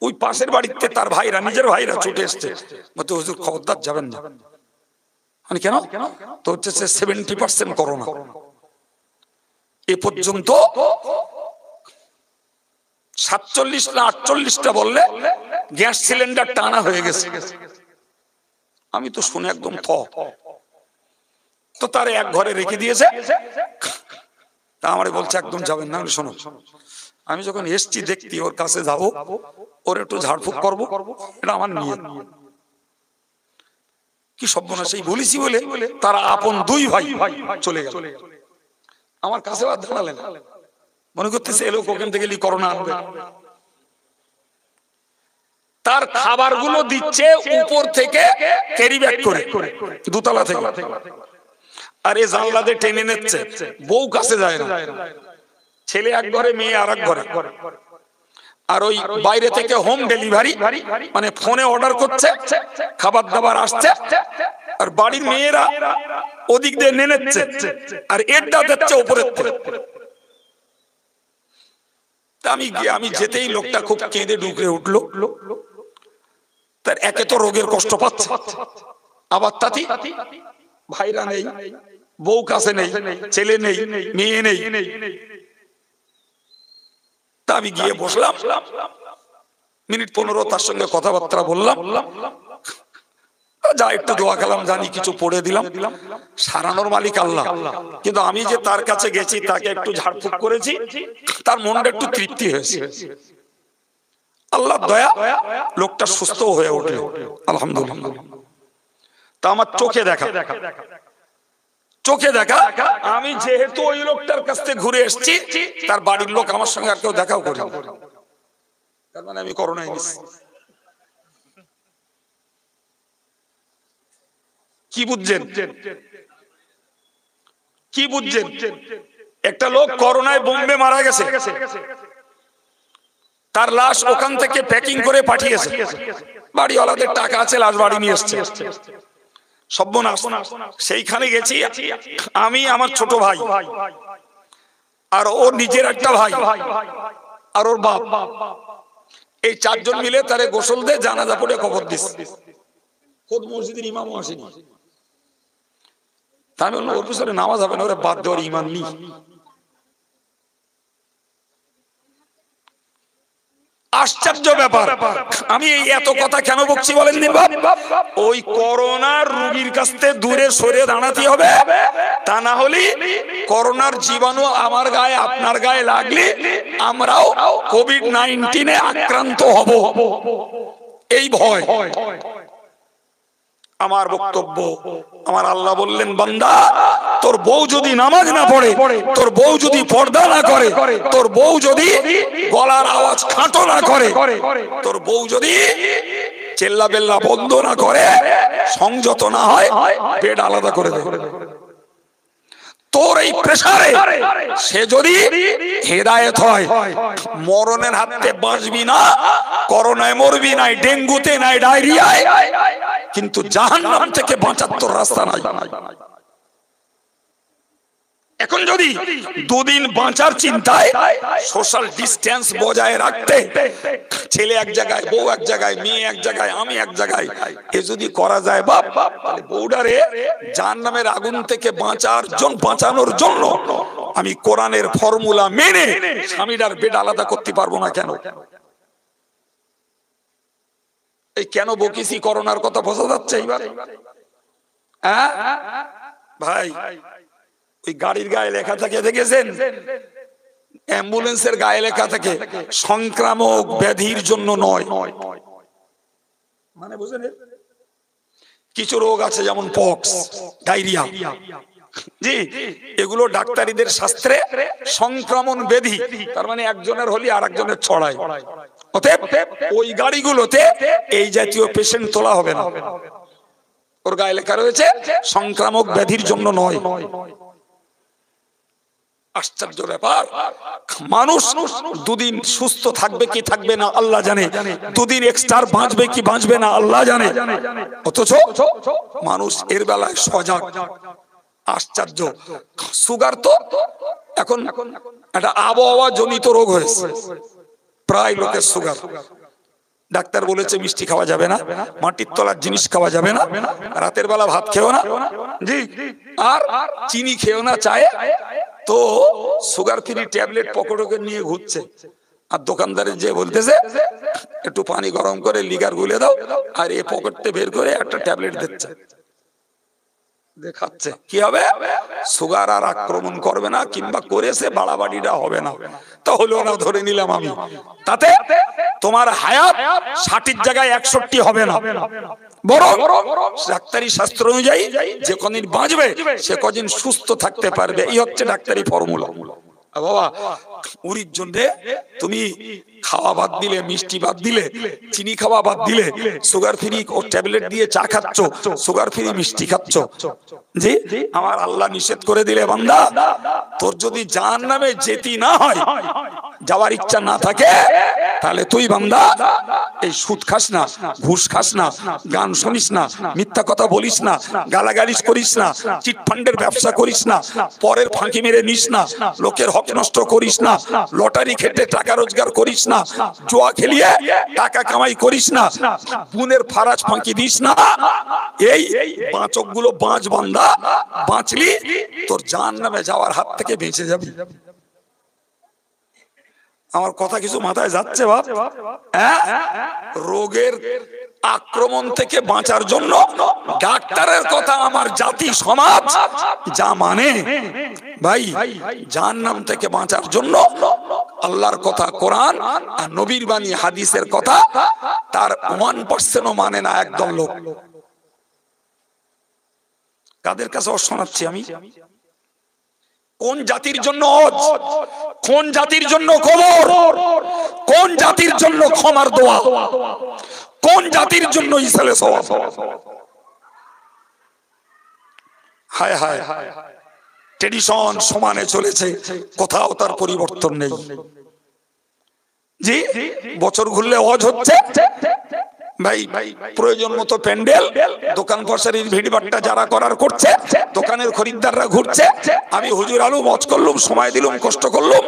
ওই পাশের বাড়িতে তার ভাইরা, নিজের ভাইরা ছুটে এসছে, বলতে হুজুর খবরদার যাবেন না। মানে কেন? তো হচ্ছে 70% করোনা। এ পর্যন্ত 47 না 48টা বললে গ্যাস সিলিন্ডার টানা হয়ে গেছে। আমি তো শুনে একদম তো তার এক ঘরে রেখে দিয়েছে। তা আমারে বলছে একদম যাবেন না। শোনো, আমি যখন এসছি দেখতে, ওর কাছে যাবো, ওর একটু ঝাড়ফুঁক করবো, এটা আমার নিয়ত। কি সর্বনাশ এই বলেছি বলে তারা আপন 2 ভাই চলে গেল। আমার কাছে আর দাঁড়ালেন, মনে করতেছে এলো ওখান থেকে করোনা আনবে। তার খাবারগুলো দিচ্ছে উপর থেকে ক্যারি ব্যাগ করে, দোতলা থেকে, আর এ জানলা দিয়ে টেনে নিচ্ছে। বউ কাছে যায় না, ছেলে এক ঘরে, মেয়ে আর এক ঘরে। আর ওই বাইরে থেকে হোম ডেলিভারি, মানে ফোনে অর্ডার করছে, খাবার দাবার আসছে, আর বাড়ির মেয়েরা ওদিক দিয়ে নেনেছে, আর এরটা দিচ্ছে উপরে। আমি যেতেই লোকটা খুব কেঁদে ডুকরে উঠলো। তার একে তো রোগের কষ্ট পাচ্ছে, আবার তাতে ভাইরা নেই, বউ কাছে নেই, ছেলে নেই, মেয়ে নেই। তা আমি গিয়ে বসলাম, মিনিট 15 তার সঙ্গে কথাবার্তা বললাম, যা একটু দোয়া কালাম জানি কিছু পড়ে দিলাম। সারানোর মালিক আল্লাহ, কিন্তু আমি যে তার কাছে গেছি, তাকে একটু ঝাড়ফুঁক করেছি, তার মনটা একটু তৃপ্তি হয়েছে। আল্লাহর দয়া, লোকটা সুস্থ হয়ে উঠল, আলহামদুলিল্লাহ। তা আমার চোখে দেখা, আমি যেহেতু ওই লোকটার কাছ থেকে ঘুরে এসেছি, তার বাড়ির লোক আমার সঙ্গে আর কেউ দেখাও করে। তার মানে আমি করোনায় গেছি। কি বুঝছেন? কি বুঝছেন? একটা লোক করোনায় বোম্বে মারা গেছে, তার লাশ ওখান থেকে প্যাকিং করে পাঠিয়েছে, বাড়িওয়ালাদের টাকা আছে, লাশ বাড়ি নিয়ে এসছে। সর্বনাশ। সেইখানে গেছি আমি, আমার ছোট ভাই, আর ওর নিজের একটা ভাই, আর ওর বাপ। এই চারজন মিলে তারে গোসল দিয়ে জানাজা পড়ে কবর দিচ্ছে। খোদ মসজিদের ইমামও আসেনি। তাই আমি বললাম ওর পিছনে নামাজ হবে না, ওরা বাদ দেওয়ার ইমান নেই। আশ্চর্য ব্যাপার। আমি এই এত কথা কেন বলছি বলেন নি বাপ? ওই করোনার রোগীর কাছ থেকে দূরে সরে দাঁড়াতে হবে, তা না হলে করোনার জীবাণু আমার গায়ে আপনার গায়ে লাগলে আমরাও কোভিড-19 আক্রান্ত হব, এই ভয়। আমার বক্তব্য, আমার আল্লাহ বললেন বান্দা, তোর বউ যদি নামাজ না পড়ে, তোর বউ যদি পর্দা না করে, তোর বউ যদি গলার আওয়াজ খাটো না করে, তোর বউ যদি চেল্লা বেল্লা বন্ধ না করে, সংযত না হয়, বেড আলাদা করে দে। তোর এই প্রেসারে সে যদি হেদায়েত হয়, মরণের হাতে বাঁচবি না, করোনায় মরবি নাই, ডেঙ্গুতে নাই, ডায়রিয়ায়, কিন্তু জাহান্নাম থেকে বাঁচার তোর রাস্তা নাই। এখন যদি দুদিন বাঁচার চিন্তায় সোশ্যাল ডিস্টেন্স বজায় রাখতে, ছেলে এক জায়গায়, বউ এক জায়গায়, মেয়ে এক জায়গায়, আমি এক জায়গায়, এ যদি করা যায় বাপ, বউডারে জাহান্নামের আগুন থেকে বাঁচানোর জন্য আমি কোরআনের ফর্মুলা মেনে স্বামীটার বেড আলাদা করতে পারবো না কেন? এই কেন বকিছি করোনার কথা বোঝা যাচ্ছে এইবার? হ্যাঁ ভাই, ওই গাড়ির গায়ে লেখা থাকে দেখেছেন, অ্যাম্বুলেন্সের গায়ে লেখা থাকে সংক্রামক ব্যাধির জন্য নয়। মানে বুঝেন, কিছু রোগ আছে যেমন পক্স, ডায়রিয়া, জি, এগুলো ডাক্তারিদের শাস্ত্রে সংক্রমণ ব্যাধি, তার মানে একজনের হলে আর একজনের ছড়ায়। অতএব ওই গাড়িগুলোতে এই জাতীয় পেশেন্ট তোলা হবে না। ওর গায়ে লেখা রয়েছে সংক্রামক ব্যাধির জন্য নয়। আশ্চর্য ব্যাপার, মানুষ দুদিন সুস্থ থাকবে কি থাকবে না আল্লাহ জানে, দুদিন এক্সট্রা বাঁচবে কি বাঁচবে না আল্লাহ জানে, অথচ মানুষ এর বেলায় সজাগ। আশ্চর্য। সুগার তো এখন একটা আবহাওয়া জনিত রোগ হয়েছে, প্রায় লোকের সুগার। ডাক্তার বলেছে মিষ্টি খাওয়া যাবে না, মাটির তলার জিনিস খাওয়া যাবে না, রাতের বেলা ভাত খেও না, জি, আর চিনি খেও না চায়ে। তো সুগার ফ্রি ট্যাবলেট পকেটে নিয়ে ঘুরছে, আর দোকানদারের যে বলতেছে একটু পানি গরম করে লিগার গুলে দাও, আর এই পকেটে বের করে একটা ট্যাবলেট দিচ্ছে, দেখাচ্ছে। কি হবে? সুগার আর আক্রমণ করবে না, কিংবা করেছে বাড়াবাড়িটা হবে না। তা হলো না, ধরে নিলাম আমি, তাতে তোমার হায়াত 60 জায়গায় 61 হবে না, বরং ডাক্তারি শাস্ত্র অনুযায়ী যে কদিন বাঁচবে সে কদিন সুস্থ থাকতে পারবে। এই হচ্ছে ডাক্তারি ফর্মুলা। বাবা, উরির জন্য তুমি খাওয়া বাদ দিলে, মিষ্টি বাদ দিলে, চিনি খাওয়া বাদ দিলে, সুগার ফ্রি ও ট্যাবলেট দিয়ে চা খাচ্ছ, সুগার ফ্রি মিষ্টি খাচ্ছ, জি, আমার আল্লাহ নিষেধ করে দিলে বান্দা, তোর যদি জাহান্নামে যেতে না হয়, যাওয়ার ইচ্ছা না থাকে, তাহলে তুই বান্দা এই সুদ খাস না, ঘুষ খাস না, গান শুনিস না, মিথ্যা কথা বলিস না, গালাগালিশ করিস না, চিটফান্ডের ব্যবসা করিস না, পরের ফাঁকি মেরে নিস না, লোকের হক নষ্ট করিস না, লটারি খেটে টাকা রোজগার করিস না, জুয়া খেলিয়ে টাকা কামাই করিস না, বুনের ফারাজ ফাঁকি দিস না। এই বাঁচক গুলো বাঁচ বান্দা, বাঁচলি তোর জাহান্নামে যাওয়ার হাত থেকে বেঁচে যাবি। আমার কথা কিছু মাথায় যাচ্ছে বাপ? রোগের আক্রমণ থেকে বাঁচার জন্য ডাক্তারের কথা আমার জাতি সমাজ যা মানে, ভাই জাহান্নাম থেকে বাঁচার জন্য আল্লাহর কথা কোরআন আর নবীর বাণী হাদিসের কথা তার 1%ও মানে না একদম লোক। কাদের কাছে শোনাচ্ছি আমি? কোন জাতির জন্য হজ? কোন জাতির জন্য কবর, কোন জাতির জন্য ক্ষমার দোয়া, কোন জাতির জন্য ইসালে সওয়াব। হায় হায়, ট্রেডিশন সমানে চলেছে, কোথাও তার পরিবর্তন নেই। জি, বছর ঘুরলে হজ হচ্ছে ভাই, প্রয়োজন মতো প্যান্ডেল, দোকান পয়সারির ভিড়ভাট্টা যারা করার করছে, দোকানের খরিদ্দাররা ঘুরছে। আমি হুজুর আলু মজ করলুম, সময় দিলুম, কষ্ট করলুম,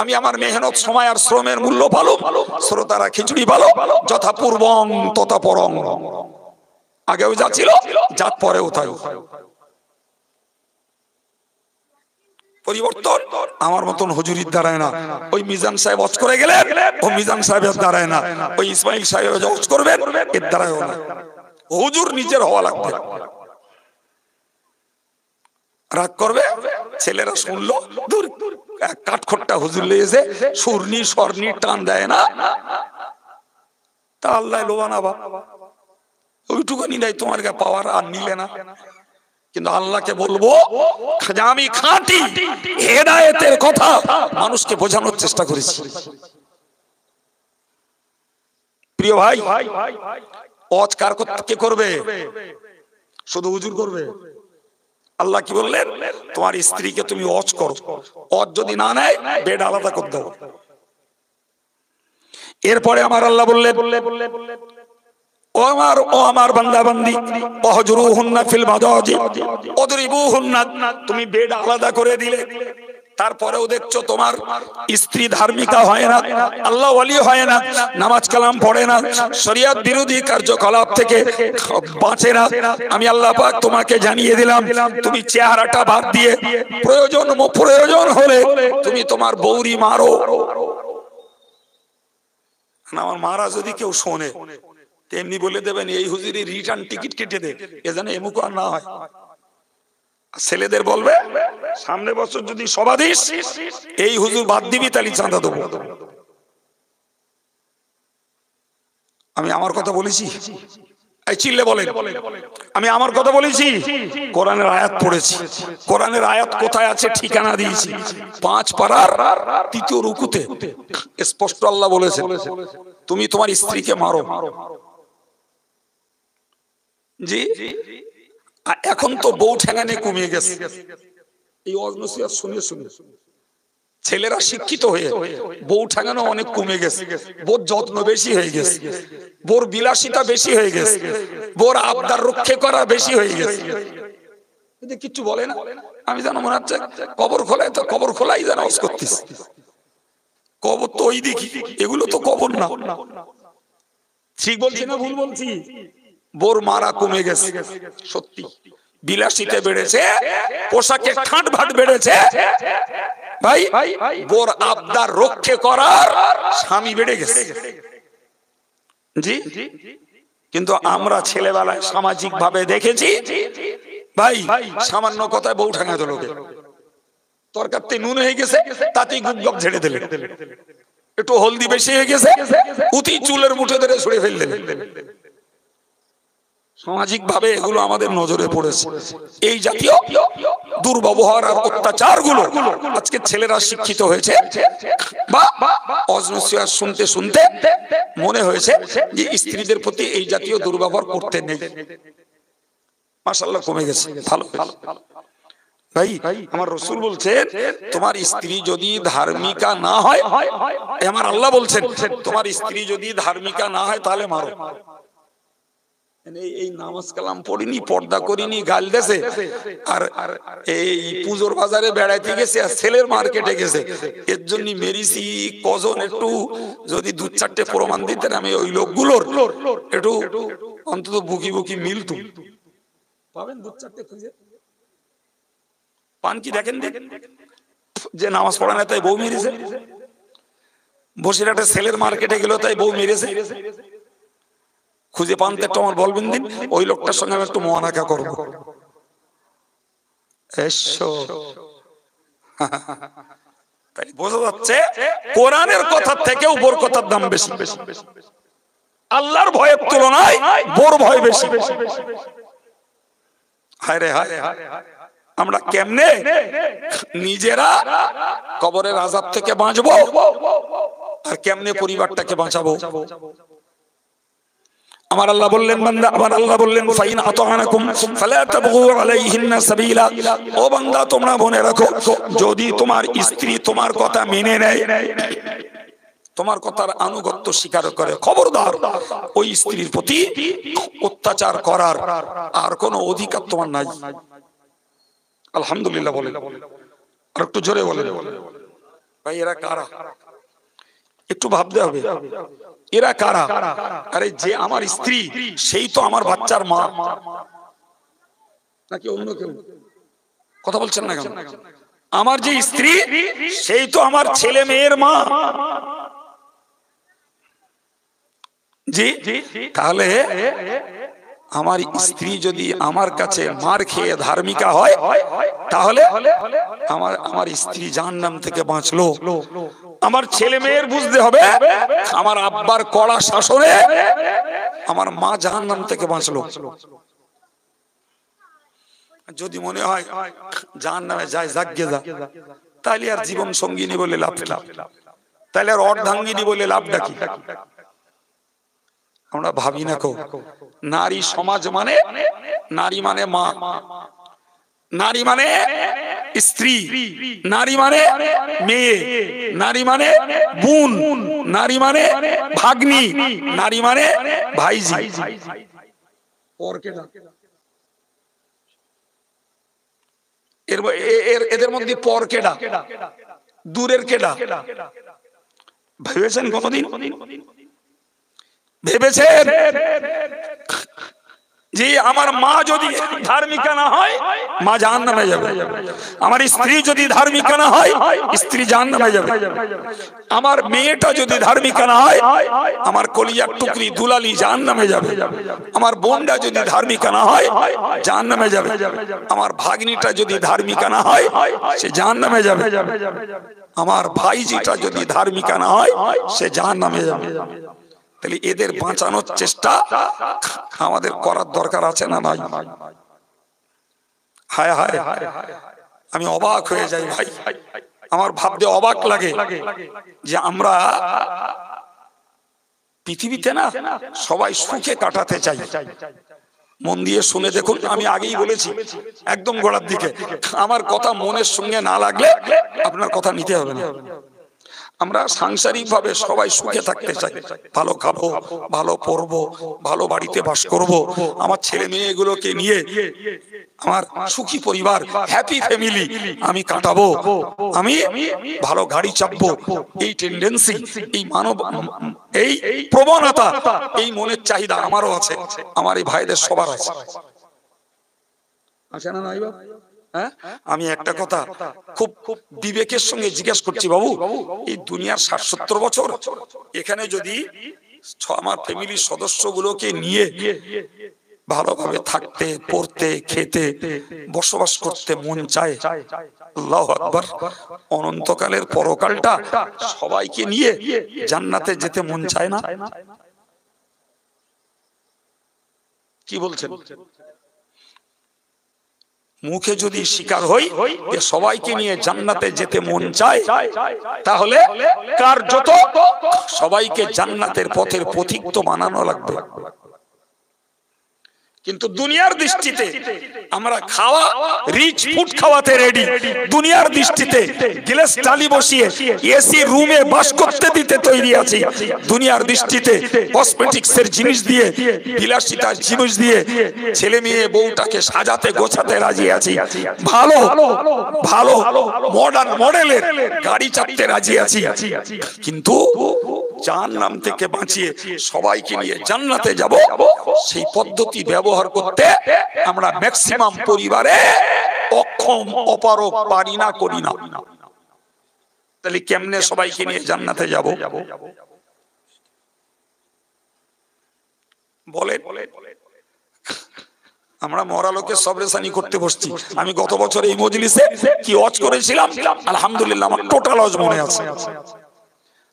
আমি আমার মেহনত সময় আর শ্রমের মূল্য পালুম, শ্রোতারা খিচুড়ি পালো, যথা পূর্বং তথা পরং। আগেও যা ছিল, যা পরেও তাই। পরিবর্তন আমার মতন হুজুরির দাঁড়ায় না। ওই মিজান সাহেব হজ করে গেলেন, ও মিজান সাহেবের দাঁড়ায় না। ওই ইসমাইল সাহেব হজ করবেন, এর দাঁড়ায় না। হুজুর নিজের হওয়া লাগবে। রাগ করবে, ছেলেরা শুনলো, দূর কাঠখোট্টা হুজুর লেগেছে, সুরনি স্বর্ণি টান দেয় না, তা আল্লাহ লোবানা বা ওইটুকুনি নাই তোমার কাছে পাওয়ার, আর নিলে না। কিন্তু আল্লাহকে বলবো যে আমি খাঁটি হেদায়েতের কথা মানুষকে বোঝানোর চেষ্টা করেছি। প্রিয় ভাই, ওয়াজ কার কে করবে? শুধু হুজুর করবে? আল্লাহ কি বললেন? তোমার স্ত্রীকে তুমি ওয়াজ করো, ওয়াজ যদি না নেয় বেড আলাদা করে দাও। এরপরে আমার আল্লাহ বললেন, ও আমার বান্দা বান্দি, ওয়াহজুরুহুন্না ফিল মাদাজি ওয়াদরিবুহুন্না, তুমি বেড আলাদা করে দিলে, তারপরেও দেখছো তোমার স্ত্রী ধার্মিকা হয় না, আল্লাহ ওয়ালি হয় না, নামাজ কালাম পড়ে না, শরিয়ত বিরোধী কার্যকলাপ থেকে বাঁচে না, আমি আল্লাহ পাক তোমাকে জানিয়ে দিলাম, তুমি চেহারাটা বাদ দিয়ে প্রয়োজন হলে তুমি তোমার বউরি মারো। আমার মারা যদি কেউ শোনে, তেমনি বলে দেবেন এই হুজুরি রিটার্ন টিকিট কেটে দে, এ যেন এমুক আর না হয়। ছেলেদের বলবে সামনে বছর যদি সবাদিস এই হুজুর বাদ দিবি, তাহলে চাঁদা দেবো। আমি আমার কথা বলেছি, এই চিল্লে বলেন আমি আমার কথা বলেছি। কোরআনের আয়াত পড়েছি, কোরআনের আয়াত কোথায় আছে ঠিকানা দিয়েছি, 5 পারার 3 রুকুতে স্পষ্ট আল্লাহ বলেছে তুমি তোমার স্ত্রীকে মারো। জি, এখন তো বউ ঠেঙানে কমিয়ে গেছে। এই অজনসিয়াত শুনে শুনে ছেলেরা শিক্ষিত হয়ে বউ ঠেঙানো অনেক কমে গেছে, বোর যত্ন বেশি হয়ে গেছে, বোর বিলাসিতা বেশি হয়ে গেছে, বোর আবদার রক্ষে করা বেশি হয়ে গেছে। কিচ্ছু বলে না, আমি জানো মনে হচ্ছে কবর খোলায়, তো কবর খোলাই যেন আওয়াজ করতেছি। কবর তো ওই দেখি, এগুলো তো কবর না। ঠিক বলছি না ভুল বলছি? বোর মারা কমে গেছে সত্যি, বিলাসিতে বেড়েছে, পোশাকে ঠাট ভাট বেড়েছে ভাই, বোর আবদার রক্ষে করার স্বামী বেড়ে গেছে। জি, কিন্তু আমরা ছেলেবেলায় সামাজিক ভাবে দেখেছি ভাই, সামান্য কথায় বউ ঠাঙা দিল, তরকারিতে নুন হয়ে গেছে তাতেই গুপ ঝেড়ে দিলে, একটু হলদি বেশি হয়ে গেছে উতি চুলের মুঠে ধরে ছুঁড়ে ফেল দিলে। সামাজিক ভাবে এগুলো আমাদের নজরে পড়েছে। এই জাতীয় দুর্ব্যবহার আর অত্যাচার গুলো আজকে ছেলেরা শিক্ষিত হয়েছে, বা অজনসিয়াত শুনতে শুনতে মনে হয়েছে যে স্ত্রীদের প্রতি এই জাতীয় দুর্ব্যবহার করতে নেই। মাশাআল্লাহ কমে গেছে, ভালো ভালো ভাই। আমার রাসূল বলছেন তোমার স্ত্রী যদি ধার্মিকা না হয়, আমার আল্লাহ বলছেন তোমার স্ত্রী যদি ধার্মিকা না হয় তাহলে মারো। এই নামাজ কালাম পড়িনি, পর্দা করিনি, গাল দেছে, আর এই পুজোর বাজারে বেড়াইতে গেছে আর ছেলের মার্কেটে গেছে, এর জন্য মেরিসি কজন একটু যদি 2-4টে প্রমাণ দিতেন, আমি ওই লোকগুলোর একটু অন্তত বুকি বুকি মিলতুম। পাবেন 2-4টে খুঁজে পান কি? দেখেন যে নামাজ পড়া না তাই বউ মেরেছে, বসিরহাটে ছেলের মার্কেটে গেল তাই বউ মেরেছে, খুঁজে পান তো একটু আমার বলবেন দিন, ওই লোকটার সঙ্গে আমি একটু মোয়ানাকা করবো। তাই বোঝা যাচ্ছে কোরআনের কথা থেকেও বোর কথার দাম বেশি, আল্লাহর ভয়ের তুলনায় বোর ভয় বেশি। হায় রে হায়, আমরা কেমনে নিজেরা কবরের আযাব থেকে বাঁচবো আর কেমনে পরিবারটাকে বাঁচাবো। আমার আল্লাহ বললেন বান্দা, আমার আল্লাহ বললেন ফাইন আতানাকুম ফালা তাবগু আলাইহিন্না সাবিলা। ও বান্দা তোমরা মনে রাখো, যদি তোমার স্ত্রী তোমার কথা মেনে নেয়, তোমার কথার আনুগত্য স্বীকার করে, খবরদার ওই স্ত্রীর প্রতি অত্যাচার করার আর কোনো অধিকার তোমার নাই। আলহামদুলিল্লাহ বলেন, আর একটু জোরে বলেন। ভাই এরা কারা একটু ভাবতে হবে, এরা কারা? আরে যে আমার স্ত্রী সেই তো আমার বাচ্চার মা, নাকি অন্য কেউ? কথা বলছেন না কেন? আমার যে স্ত্রী সেই তো আমার ছেলে মেয়ের মা। জি, তাহলে আমার স্ত্রী যদি আমার কাছে মার খেয়ে ধার্মিকা হয়, তাহলে আমার স্ত্রী জাহান্নাম থেকে বাঁচলো। আমার ছেলে মেয়ের বুঝতে হবে আমার আব্বার কড়া শাসনে আমার মা জাহান্নাম থেকে বাঁচলো। যদি মনে হয় জাহান্নামে যায় যাগ্গে যা, তাহলে আর জীবন সঙ্গিনী বলে লাভ কি? তাহলে আর অর্ধাঙ্গিনী বলে লাভটা কি? আমরা ভাবি না কো নারী সমাজ মানে, নারী মানে মা, নারী মানে স্ত্রী, নারী মানে মেয়ে, নারী মানে বোন, নারী মানে ভাগ্নি, নারী মানে ভাইজি। এদের মধ্যে পর কেডা, দূরের কেডা? ভেবেছেন কোনদিন? ভেবেছেন যে আমার মা যদি ধার্মিকা না হয় মা জাহান্নামে যাবে, আমার স্ত্রী যদি ধার্মিকা না হয় স্ত্রী জাহান্নামে যাবে, আমার মেয়েটা যদি ধার্মিকা না হয় আমার কলিজার টুকরি দুলালি জাহান্নামে যাবে, আমার বোনটা যদি ধার্মিকা না হয় জাহান্নামে যাবে, আমার ভাগ্নিটা যদি ধার্মিকা না হয় সে জাহান্নামে যাবে, আমার ভাইজিটা যদি ধার্মিকা না হয় সে জাহান্নামে যাবে। তাহলে এদের বাঁচানোর চেষ্টা আমাদের করার দরকার আছে না নাই? হায় হায়, আমি অবাক হয়ে যাই ভাই, আমার ভাবতে অবাক লাগে যে আমরা পৃথিবীতে না সবাই সুখে কাটাতে চাই। মন দিয়ে শুনে দেখুন, আমি আগেই বলেছি একদম গোড়ার দিকে, আমার কথা মনের সঙ্গে না লাগলে আপনার কথা নিতে হবে না। আমরা সাংসারিক ভাবে সবাই সুখে থাকতে চাই, ভালো খাবো, ভালো পড়বো, ভালো বাড়িতে বাস করব, আমার ছেলে মেয়েগুলোকে নিয়ে আমার সুখী পরিবার, হ্যাপি ফ্যামিলি আমি কাটাবো, আমি ভালো গাড়ি চাপবো। এই টেন্ডেন্সি, এই মানব, এই প্রবণতা, এই মনের চাহিদা আমারও আছে, আমার এই ভাইদের সবার আছে। আছে না নাই বাবা? হ্যাঁ, আমি একটা কথা খুব বিবেকের সঙ্গে জিজ্ঞেস করছি, বাবু এই দুনিয়ার ৬০-৭০ বছর এখানে যদি আমার ফ্যামিলির সদস্যগুলোকে নিয়ে ভালোভাবে থাকতে, পড়তে, খেতে, বসবাস করতে মন চায়, আল্লাহু আকবার, অনন্তকালের পরকালটা সবাইকে নিয়ে জান্নাতে যেতে মন চায় না? কি বলছেন? মুখে যদি স্বীকার হই যে সবাইকে নিয়ে জান্নাতে যেতে মন চায়, তাহলে কার্যত সবাইকে জান্নাতের পথের পথিক তো বানানো লাগবে। কিন্তু দুনিয়ার দৃষ্টিতে আমরা খাওয়া রিচ ফুড খাওয়াতে রেডি, দুনিয়ার দৃষ্টিতে গ্লাস টালি বসিয়ে এসি রুমে বাস করতে দিতে তৈরি আছি, দুনিয়ার দৃষ্টিতে কসমেটিক্সের জিনিস দিয়ে, বিলাসিতার জিনিস দিয়ে ছেলে মেয়ে বউটাকে সাজাতে গোছাতে রাজি আছি, ভালো ভালো মডার্ন মডেলের গাড়ি চাপতে রাজি আছি, কিন্তু জাহান্নাম থেকে বাঁচিয়ে সবাইকে নিয়ে জান্নাতে যাব সেই পদ্ধতি ব্যবহার করতে আমরা ম্যাক্সিমাম পরিবারে অক্ষম, অপারগ, পারি না, করি না। তাহলে কেমনে সবাইকে নিয়ে জান্নাতে যাব? বলে আমরা মরা লোকের সবরেসানি করতে বসছি। আমি গত বছর এই মজলিসে কি ওয়াজ করেছিলাম, আলহামদুলিল্লাহ আমার টোটাল ওয়াজ মনে আছে।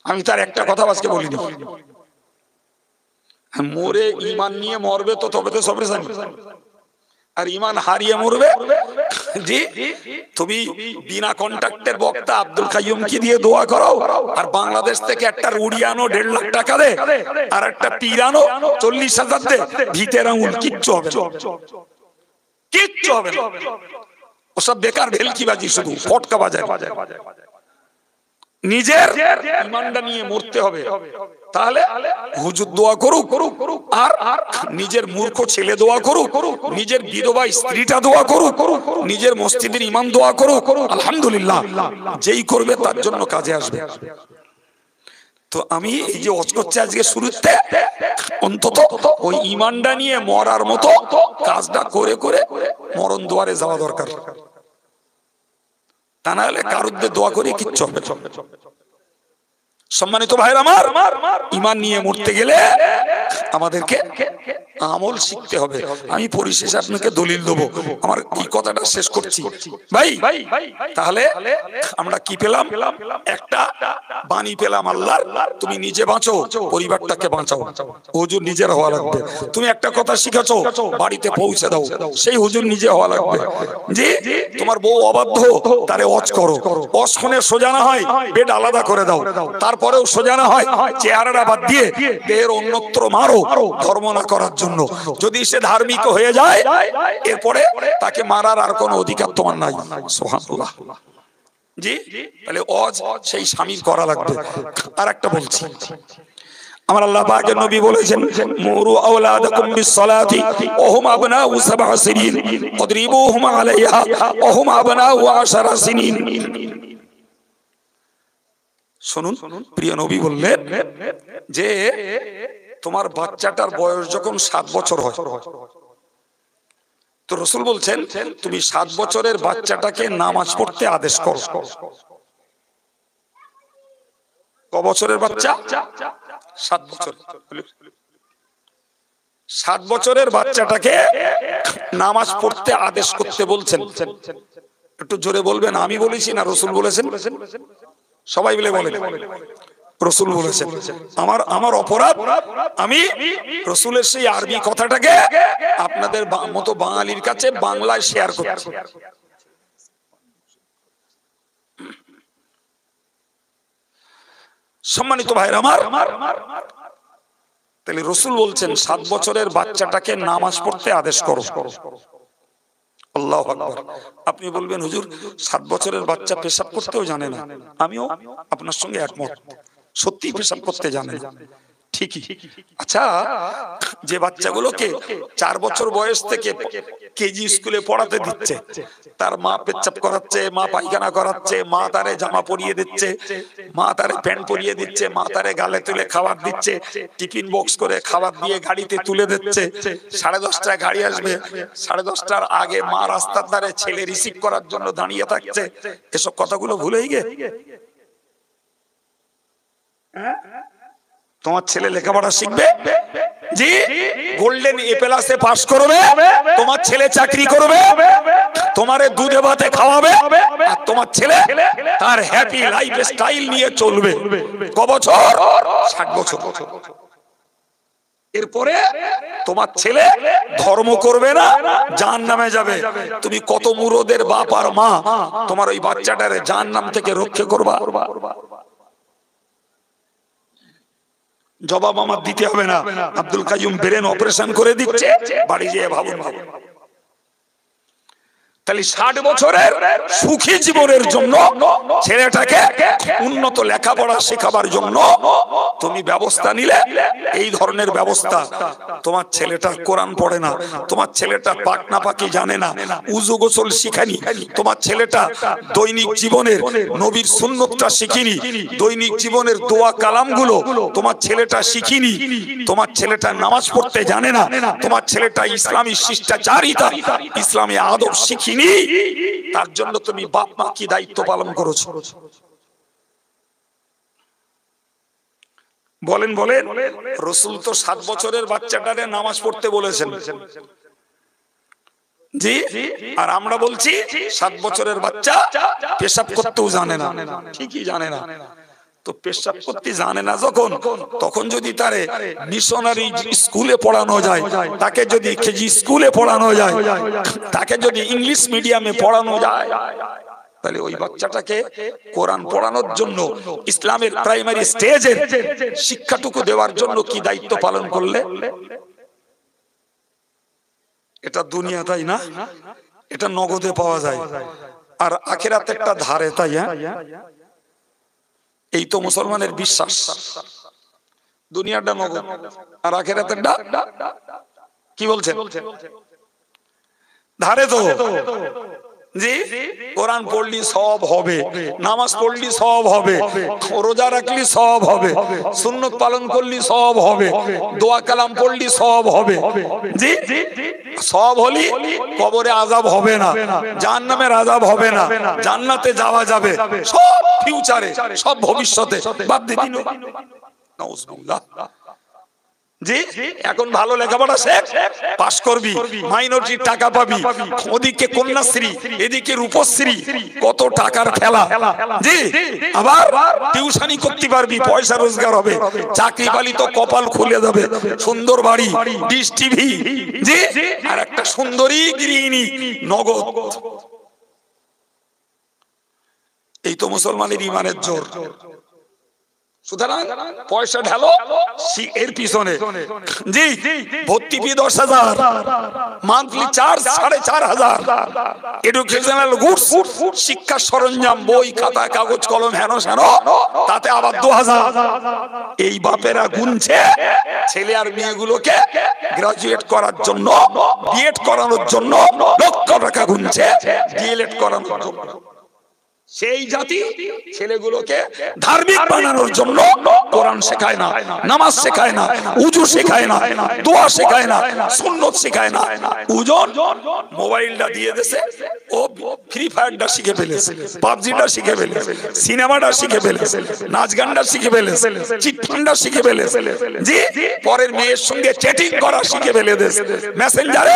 আমি তার একটা কথা আজকে বলিনি, মরে ইমান নিয়ে মরবে তো তবে তো সবরেসানি, আর ইমান হারিয়ে মরবে জি তুমি বিনা কন্ট্রাক্টের বক্তা আব্দুল কাইয়ুম কি দিয়ে দোয়া করাও, আর বাংলাদেশ থেকে একটা রুড়ি আনো 1.5 লাখ টাকা দে, আর একটা তীর আনো 40,000 দে, ভিতের আঙুল কিচ্ছু হবে না, কিচ্ছু হবে না। ওসব বেকার ভেলকিবাজি, শুধু ফটকা বাজায়। নিজের ঈমানটা নিয়ে মরতে হবে। তাহলে হুজুর দোয়া করুক, আর নিজের মূর্খ ছেলে দোয়া করুক, নিজের বিধবা স্ত্রীটা দোয়া করুক, নিজের মসজিদের ইমাম দোয়া করুক, আলহামদুলিল্লাহ যেই করবে তার জন্য কাজে আসবে। তো আমি এই যে ওয়াজ করছি আজকে শুরুতে, অন্তত ওই ঈমানটা নিয়ে মরার মতো কাজটা করে করে মরণ দুয়ারে যাওয়া দরকার। তা না হলে কারুদ্দে দোয়া করে কিচ্ছু হবে। সম্মানিত ভাইরা আমার, ঈমান নিয়ে মরতে গেলে আমাদেরকে আমল শিখতে হবে। আমি পরিশেষে আপনাকে দলিল দেবো, আমার এই কথাটা শেষ করছি ভাই। তাহলে আমরা কি পেলাম? একটা বাণী পেলাম আল্লাহর, তুমি নিজে বাঁচো, পরিবারটাকে বাঁচাও, হুজুর নিজের হওয়া লাগবে। তুমি একটা কথা শিখেছো, বাড়িতে পৌঁছে দাও, সেই হুজুর নিজে হওয়া লাগবে। জি তোমার বউ অবাধ্য, তারে ওয়াজ করো, ওয়াজ শুনে সোজা না হয় বেড আলাদা করে দাও, তারপরেও সোজা না হয় চেহারাটা বাদ দিয়ে দেহের অন্যত্র মারো, ধর্ম না করার জন্য। যদি সে ধার্মিক হয়ে যায়, এরপরে তাকে মারার আর কোনো অধিকার তোমার নাই। সুবহানাল্লাহ। জি তাহলে ওয়াজ সেই শামিল করা লাগবে। আর একটা বলছি, আমার আল্লাহ পাকের নবী বলেছেন, মুরু আওলাদাকুম বিসসালাতি ওয়া হুম আবনাউ 7 সিনিন ওয়াদরিবুহুম আলাইহা ওয়া হুম আবনাউ 10 সিনিন। শুনুন, প্রিয় নবী বললেন যে তোমার বাচ্চাটার বয়স যখন 7 বছর হয়, তো রাসূল বলছেন তুমি 7 বছরের বাচ্চাটাকে নামাজ পড়তে আদেশ করো। ক বছরের বাচ্চা? 7 বছর। 7 বছরের বাচ্চাটাকে নামাজ পড়তে আদেশ করতে বলছেন। একটু জোরে বলবেন, আমি বলেছি না রাসূল বলেছেন? সবাই মিলে বলেন, রাসূল বলেছেন। আমার অপরাধ, আমি রাসূলের সেই আরবি কথাটাকে আপনাদের মতো বাঙালির কাছে বাংলায় শেয়ার করছি। সম্মানিত ভাইরা আমার, তাহলে রাসূল বলছেন 7 বছরের বাচ্চাটাকে নামাজ পড়তে আদেশ করো। আল্লাহু আকবার। আপনি বলবেন হুজুর 7 বছরের বাচ্চা পেশাব করতেও জানে না। আমিও আপনার সঙ্গে একমত, সত্যি পেশাব করতে জানে না, ঠিকই। আচ্ছা, যে বাচ্চাগুলোকে 4 বছর বয়স থেকে কেজি স্কুলে পড়াতে দিচ্ছে, তার মা পেচ্ছাপ করাচ্ছে, মা পায়খানা করাচ্ছে, মা তারে জামা পরিয়ে দিচ্ছে, মা তারে প্যান্ট পরিয়ে দিচ্ছে, মা তারে গালে তুলে খাবার দিচ্ছে, টিফিন বক্স করে খাবার দিয়ে গাড়িতে তুলে দিচ্ছে। 10:30টায় গাড়ি আসবে, 10:30টার আগে মা রাস্তার ধারে ছেলে রিসিভ করার জন্য দাঁড়িয়ে থাকছে। এসব কথাগুলো ভুলেই গে। তোমার ছেলে লেখাপড়া শিখবে, জি গোল্ডেন এ প্লাসে পাস করবে, তোমার ছেলে চাকরি করবে, তোমারে দুধে ভাতে খাওয়াবে, আর তোমার ছেলে তার হ্যাপি লাইফ স্টাইল নিয়ে চলবে। ক বছর? 60 বছর। এরপরে তোমার ছেলে ধর্ম করবে না, জাহান্নামে যাবে। তুমি কত মুরদের বাপ আর মা তোমার ওই বাচ্চাটারে জাহান্নাম থেকে রক্ষা করবা? জবাব আমার দিতে হবে না। আব্দুল কাইয়ুম ব্রেন অপারেশন করে দিচ্ছে, বাড়ি যেয়ে ভাবুন। তাহলে 60 বছরের সুখী জীবনের জন্য ছেলেটাকে উন্নত লেখাপড়া শেখাবার জন্য তুমি ব্যবস্থা নিলে, এই ধরনের ব্যবস্থা। তোমার ছেলেটা কোরআন পড়ে না, তোমার ছেলেটা পাক না পাকি জানে না, উযু গোসল শিখানি, তোমার ছেলেটা দৈনিক জীবনের নবীর সুন্নতটা শিখিনি, দৈনিক জীবনের দোয়া কালামগুলো তোমার ছেলেটা শিখিনি, তোমার ছেলেটা নামাজ পড়তে জানে না, তোমার ছেলেটা ইসলামী শিষ্টাচারিতা, ইসলামী আদব শিখিনি, তার জন্য তুমি বাপ মা কি দায়িত্ব পালন করেছো? বলেন বলেন। রাসূল তো 7 বছরের বাচ্চাটারে নামাজ পড়তে বলেছেন, জি, আর আমরা বলছি 7 বছরের বাচ্চা পেশাব করতেও জানে না, ঠিকই জানে না। তো পেশাব করতে জানে না যখন, তখন যদি তারে মিশনারি স্কুলে পড়ানো যায়, তাকে যদি কেজি স্কুলে পড়ানো যায়, তাকে যদি ইংলিশ মিডিয়ামে পড়ানো যায়, তাহলে ওই বাচ্চাটাকে কোরআন পড়ানোর জন্য ইসলামের প্রাইমারি স্টেজের শিক্ষাটুকু দেওয়ার জন্য কি দায়িত্ব পালন করলে? এটা দুনিয়া, তাই না? এটা নগদে পাওয়া যায়, আর আখিরাতেরটা ধারে, তাই? এই তো মুসলমানের বিশ্বাস, দুনিয়াটা নগদ আর আখিরাতেরটা কি বলছেন? ধারে তো। জি, কোরআন পড়লি সব হবে, নামাজ পড়লি সব হবে, রোজা রাখলি সব হবে, সুন্নত পালন করলি সব হবে, দোয়া কালাম পড়লি সব হবে। জি, সব হলি কবরে আযাব হবে না, জাহান্নামের আযাব হবে না, জান্নাতে যাওয়া যাবে, সব ফিউচারে, সব ভবিষ্যতে। বাদ দিন, নাউজুবিল্লাহ। জি, এখন ভালো লেখাপড়া শেখ, পাস করবি, মাইনরিটির টাকা পাবি, ওদিকে কন্যাশ্রী, এদিকে রূপশ্রী, কত টাকার খেলা। জি, আবার টিউশনি করতে পারবি, পয়সা রোজগার হবে, চাকরি পালি তো কপাল খুলে যাবে, সুন্দর বাড়ি, ডিশ টিভি, জি, আর একটা সুন্দরী গৃহিণী, নগদ। এই তো মুসলমানের ইমানের জোর। সুতরাং পয়সা ঢালো এর পিছনে। জি, ভর্তি ফি 10,000, মান্থলি চার্জ 4,500, এডুকেশনাল গুডস, শিক্ষা সরঞ্জাম, বই খাতা কাগজ কলম হেন সেন, তাতে আবার 2,000। এই বাপেরা গুনছে ছেলে আর মেয়েগুলোকে গ্রাজুয়েট করার জন্য, বিএড করানোর জন্য লক্ষ টাকা গুনছে, ডিএলএড করানোর জন্য। সেই জাতি ছেলেগুলোকে ধার্মিক বানানোর জন্য কোরআন শেখায় না, নামাজ শেখায় না, উজু শেখায় না, দোয়া শেখায় না, সুন্নত শেখায় না। উজন মোবাইলটা দিয়ে দেছে, ও ফ্রি ফায়ারটা শিখে ফেলেছে, পাবজিটা শিখে ফেলেছে, সিনেমাটা শিখে ফেলেছে, নাচ গানটা শিখে ফেলেছে, চিট ফান্ডটা শিখে ফেলেছে। জি, পরের মেয়ের সঙ্গে চ্যাটিং করা শিখে ফেলেছে, মেসেঞ্জারে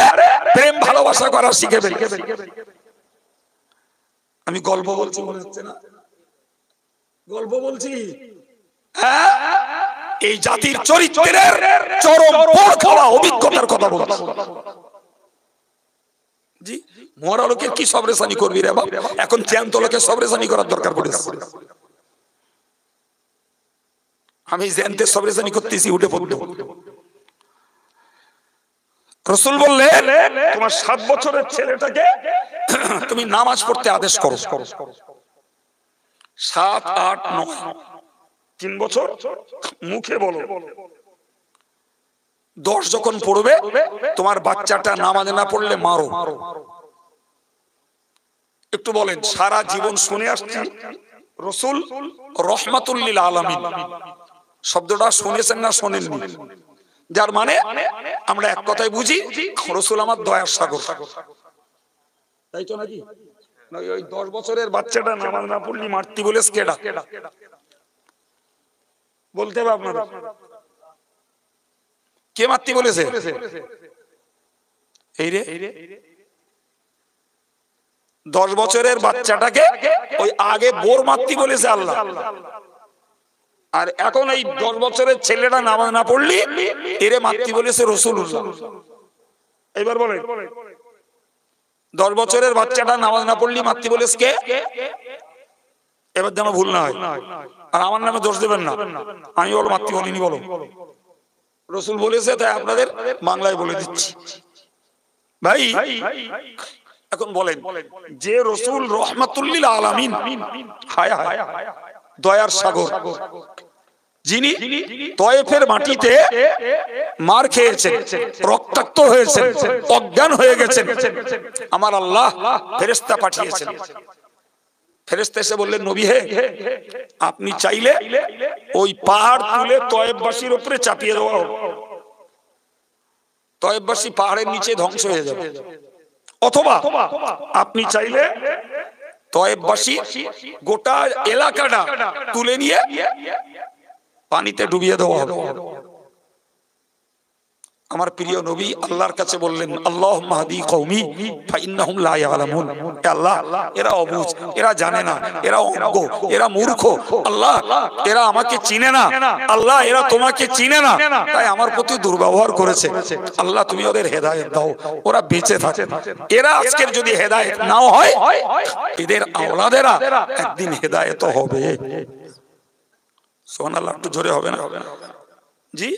প্রেম ভালোবাসা করা শিখে ফেলেছে। আমি গল্প বলছি মনে হচ্ছে না? গল্প বলছি। এই জাতির চরিত্রের চরম পোড় খাওয়া অভিজ্ঞতার কথা বলছি। জি, মরা লোকের কি সবরেসানি করবি রে বাপ? এখন জ্যান্ত লোকের সবরেসানি করার দরকার পড়েছে। আমি জ্যান্তের সবরেসানি করতেছি উঠে পড়তে। রাসূল বললেন, তোমার 7 বছরের ছেলেটাকে তুমি নামাজ পড়তে আদেশ করো। 7, 8, 9, 3 বছর মুখে বলো। 10 যখন পড়বে, তোমার বাচ্চাটা নামাজ না পড়লে মারো। একটু বলেন, সারা জীবন শুনে আসছি রাসূল রাহমাতুল লিল আলামিন শব্দটা শুনেছেন না শোনেননি? যার মানে আমরা এক কথায় বুঝি, রাসূল আমার দয়ার সাগর, তাই তো নাকি? ওই 10 বছরের বাচ্চাটা নামাজ না পড়লি মারতি বলেছে কেডা? বলতে হবে আপনারা, কে মারতি বলেছে? এই রে 10 বছরের বাচ্চাটাকে ওই আগে বোর মারতি বলেছে আল্লাহ, আর এখন এই 10 বছরের ছেলেটা নামাজ না পড়লি এরে মারতি বলেছে রাসূলুল্লাহ। এবার বলেন, 10 বছরের বাচ্চাটা নামাজ না পড়লি মারতি বলেছে কে? এবার যেন ভুল না হয়, আর আমার নামে দোষ দেবেন না। আমি বলো মারতি বলিনি, বলো রাসূল বলেছে, তাই আপনাদের বাংলায় বলে দিচ্ছি ভাই। এখন বলেন, যে রাসূল রাহমাতুল লিল আলামিন, হায় হায় দয়ার সাগর, যিনি তয়েফের মাটিতে মার খেয়েছেন, রক্তাক্ত হয়েছেন, অজ্ঞান হয়ে গেছেন, আমার আল্লাহ ফেরেশতা পাঠিয়েছেন। ফেরেশতা এসে বললেন, নবী হে, আপনি চাইলে ওই পাহাড় তুলে তয়েফবাসীর উপরে চাপিয়ে দেওয়া হোক, তয়েফবাসী পাহাড়ের নিচে ধ্বংস হয়ে যাবে। অথবা আপনি চাইলে তয়েফবাসী গোটা এলাকাটা তুলে নিয়ে পানিতে ডুবিয়ে দেওয়া হবে। আমার প্রিয় নবী আল্লাহর কাছে বললেন, আল্লাহুম্মা হাদি কওমি ফাইন্নাহুম লা ইয়ালামুন। হে আল্লাহ, এরা অবুঝ, এরা জানে না, এরা অজ্ঞ, এরা মূর্খ। আল্লাহ, এরা আমাকে চিনে না। আল্লাহ, এরা তোমাকে চিনে না, তাই আমার প্রতি দুর্ব্যবহার করেছে। আল্লাহ, তুমি ওদের হেদায়েত দাও, ওরা বেঁচে থাকে। এরা আজকের যদি হেদায়েত নাও হয়, এদের আওলাদেরা একদিন হেদায়েত হবে। সুবহানাল্লাহ, একটু জোরে হবে না? জি,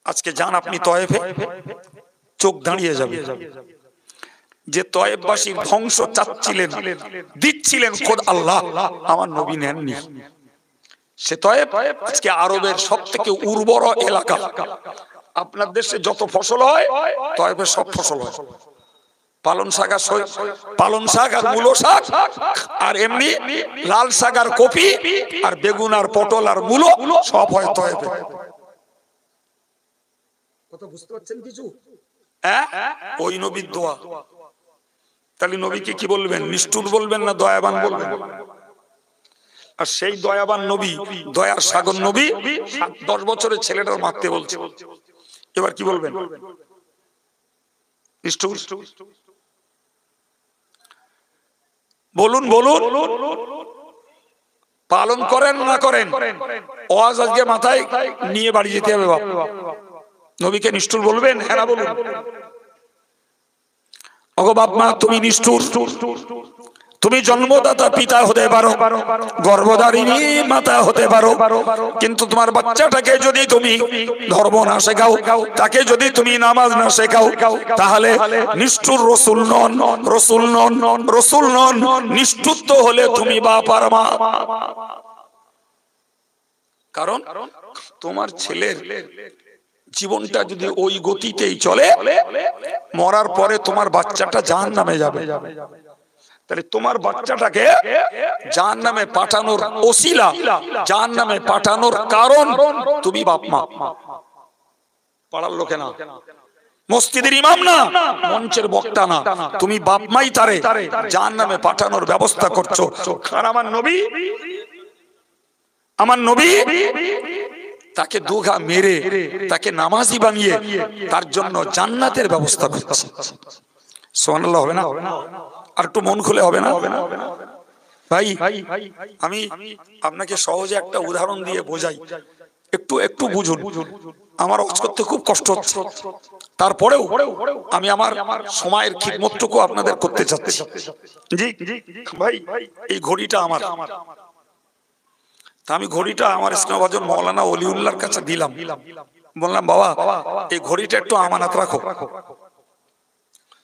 আজকে যান আপনি তয়েফে, চোখ দাঁড়িয়ে যাবে। যে তয়েফবাসীর ধ্বংস চাচ্ছিলেন, দিচ্ছিলেন খোদ আল্লাহ, আমার নবী নেননি। সে তয়েফ আজকে আরবের সবথেকে উর্বর এলাকা। আপনার দেশে যত ফসল হয়, তয়েফে সব ফসল হয়। পালন শাক আর পালন শাক আর মূলো শাক, আর এমনি লাল শাক আর কপি আর বেগুন আর পটল আর মূলো সব হয় তয়েফে। কথা বুঝতে পারছেন কিছু? ওই নবীর দোয়া। তাহলে নবীকে কি বলবেন? নিষ্ঠুর বলবেন না দয়াবান বলবেন? আর সেই দয়াবান নবী, দয়ার সাগর নবী 10 বছরের ছেলেটার মারতে বলছে। এবার কি বলবেন? নিষ্ঠুর? বলুন বলুন, পালন করেন না করেন, ওয়াজ আজকে মাথায় নিয়ে বাড়ি যেতে হবে। বাপ, নবীকে নিষ্ঠুর বলবেন? হ্যাঁ না বলুন। ওগো বাপ মা, তুমি নিষ্ঠুর। তুমি জন্মদাতা পিতা হতে পারো, গর্ভধারিণী মাতা হতে পারো, কিন্তু তোমার বাচ্চাটাকে যদি তুমি ধর্ম না শেখাও, তাকে যদি তুমি নামাজ না শেখাও, তাহলে নিষ্ঠুর রসুল নন, রসুল নন, রসুল নন। নিষ্ঠুর তো হলে তুমি বাপ আর মা। কারণ তোমার ছেলের জীবনটা যদি ওই গতিতেই চলে, মরার পরে তোমার বাচ্চাটা জাহান্নামে যাবে। তাহলে তোমার বাচ্চাটাকে জাহান্নামে পাঠানোর ওসিলা, জাহান্নামে পাঠানোর কারণ তুমি বাপ মা। পাড়ার লোকে না, মসজিদের ইমাম না, মঞ্চের বক্তা না, তুমি বাপ মাই তারে জাহান্নামে পাঠানোর ব্যবস্থা করছো। আর আমার নবী, আমার নবী তাকে দুঘা মেরে তাকে নামাজি বানিয়ে তার জন্য জান্নাতের ব্যবস্থা করছে। সুবহানাল্লাহ হবে না? আর একটু মন খুলে হবে না? ভাই, আমি আপনাকে সহজে একটা উদাহরণ দিয়ে বোঝাই, একটু একটু বুঝুন। আমার ওয়াজ করতে খুব কষ্ট হচ্ছে, তারপরেও আমি আমার সময়ের খিদমতটুকু আপনাদের করতে চাচ্ছি। জি ভাই, এই ঘড়িটা আমার। তা আমি ঘড়িটা আমার স্নেহভাজন মাওলানা ওলিউল্লাহর কাছে দিলাম। বললাম, বাবা এই ঘড়িটা একটু আমানত রাখো।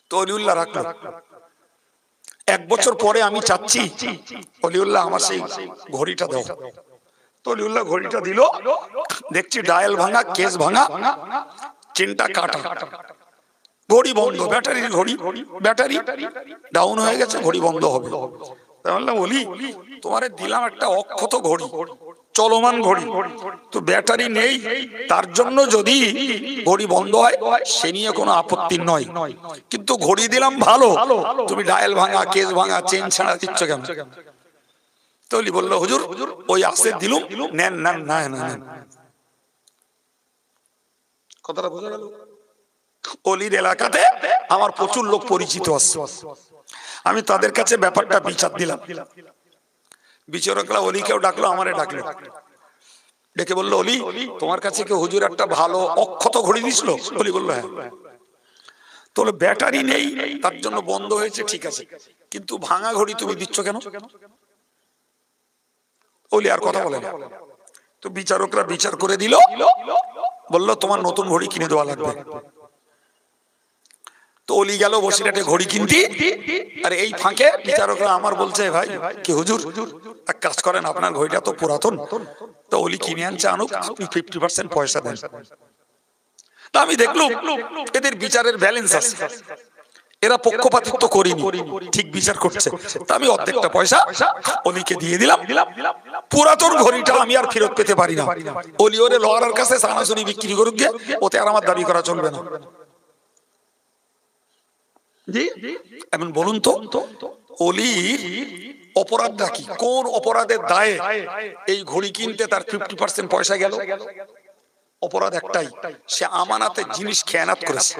তো ওলিউল্লাহ রাখলো। 1 বছর পরে আমি চাচ্ছি, ওলিউল্লাহ আমার সেই ঘড়িটা দাও। তো ওলিউল্লাহ ঘড়িটা দিল। দেখছি ডায়াল ভাঙা, কেস ভাঙা, চেনটা কাটা, ঘড়ি বন্ধ। ব্যাটারির ঘড়ি, ব্যাটারি ডাউন হয়ে গেছে, ঘড়ি বন্ধ হবে। বলি, তোমারে দিলাম একটা অক্ষত ঘড়ি, চলমান ঘড়ি, তো ব্যাটারি নেই, তার জন্য যদি ঘড়ি বন্ধ হয় সে নিয়ে কোনো আপত্তি নয়, কিন্তু ঘড়ি দিলাম ভালো, তুমি ডায়াল ভাঙা, কেস ভাঙা, চেন ছাড়া দিচ্ছ কেন? তো বললো, হুজুর ওই আসে দিলুম, নেন নেন না নেন। কথাটা বোঝা গেল? অলির এলাকাতে আমার প্রচুর লোক পরিচিত আছে, আমি তাদের কাছে ব্যাপারটা বিচার দিলাম। বিচারকরা অলিকেও ডাকলো, আমারে ডাকলো, ডেকে বললো, অলি তোমার কাছে কি হুজুর একটা ভালো অক্ষত ঘড়ি দিছিল? অলি বললো, হ্যাঁ। তো ব্যাটারি নেই, তার জন্য বন্ধ হয়েছে, ঠিক আছে, কিন্তু ভাঙা ঘড়ি তুমি দিচ্ছ কেন? অলি আর কথা বলে না। তো বিচারকরা বিচার করে দিল, বললো তোমার নতুন ঘড়ি কিনে দেওয়া লাগবে। তো অলি গেল বসিরহাটে ঘড়ি কিনতি, আর এই ফাঁকে বিচারকরা আমার বলছে, ভাই কি হুজুর এক কাজ করেন, আপনার ঘড়িটা তো পুরাতন, তো অলি কিনে আনছে, আনুক, আপনি 50% পয়সা দেন। তা আমি দেখলাম এদের বিচারের ব্যালেন্স আছে, এরা পক্ষপাতিত্ব করিনি, ঠিক বিচার করছে। তা আমি অর্ধেকটা পয়সা অলিকে দিয়ে দিলাম। পুরাতন ঘড়িটা আমি আর ফেরত পেতে পারি না, অলি ওরে লোহার কাছে সানাসুনি বিক্রি করুক গিয়ে, ওতে আর আমার দাবি করা চলবে না। এখন বলুন তো, অলির অপরাধটা কি? কোন অপরাধের দায়ে এই ঘড়ি কিনতে তার 50% পয়সা গেল? অপরাধ একটাই, সে আমানাতের জিনিস খেয়ানাত করেছে।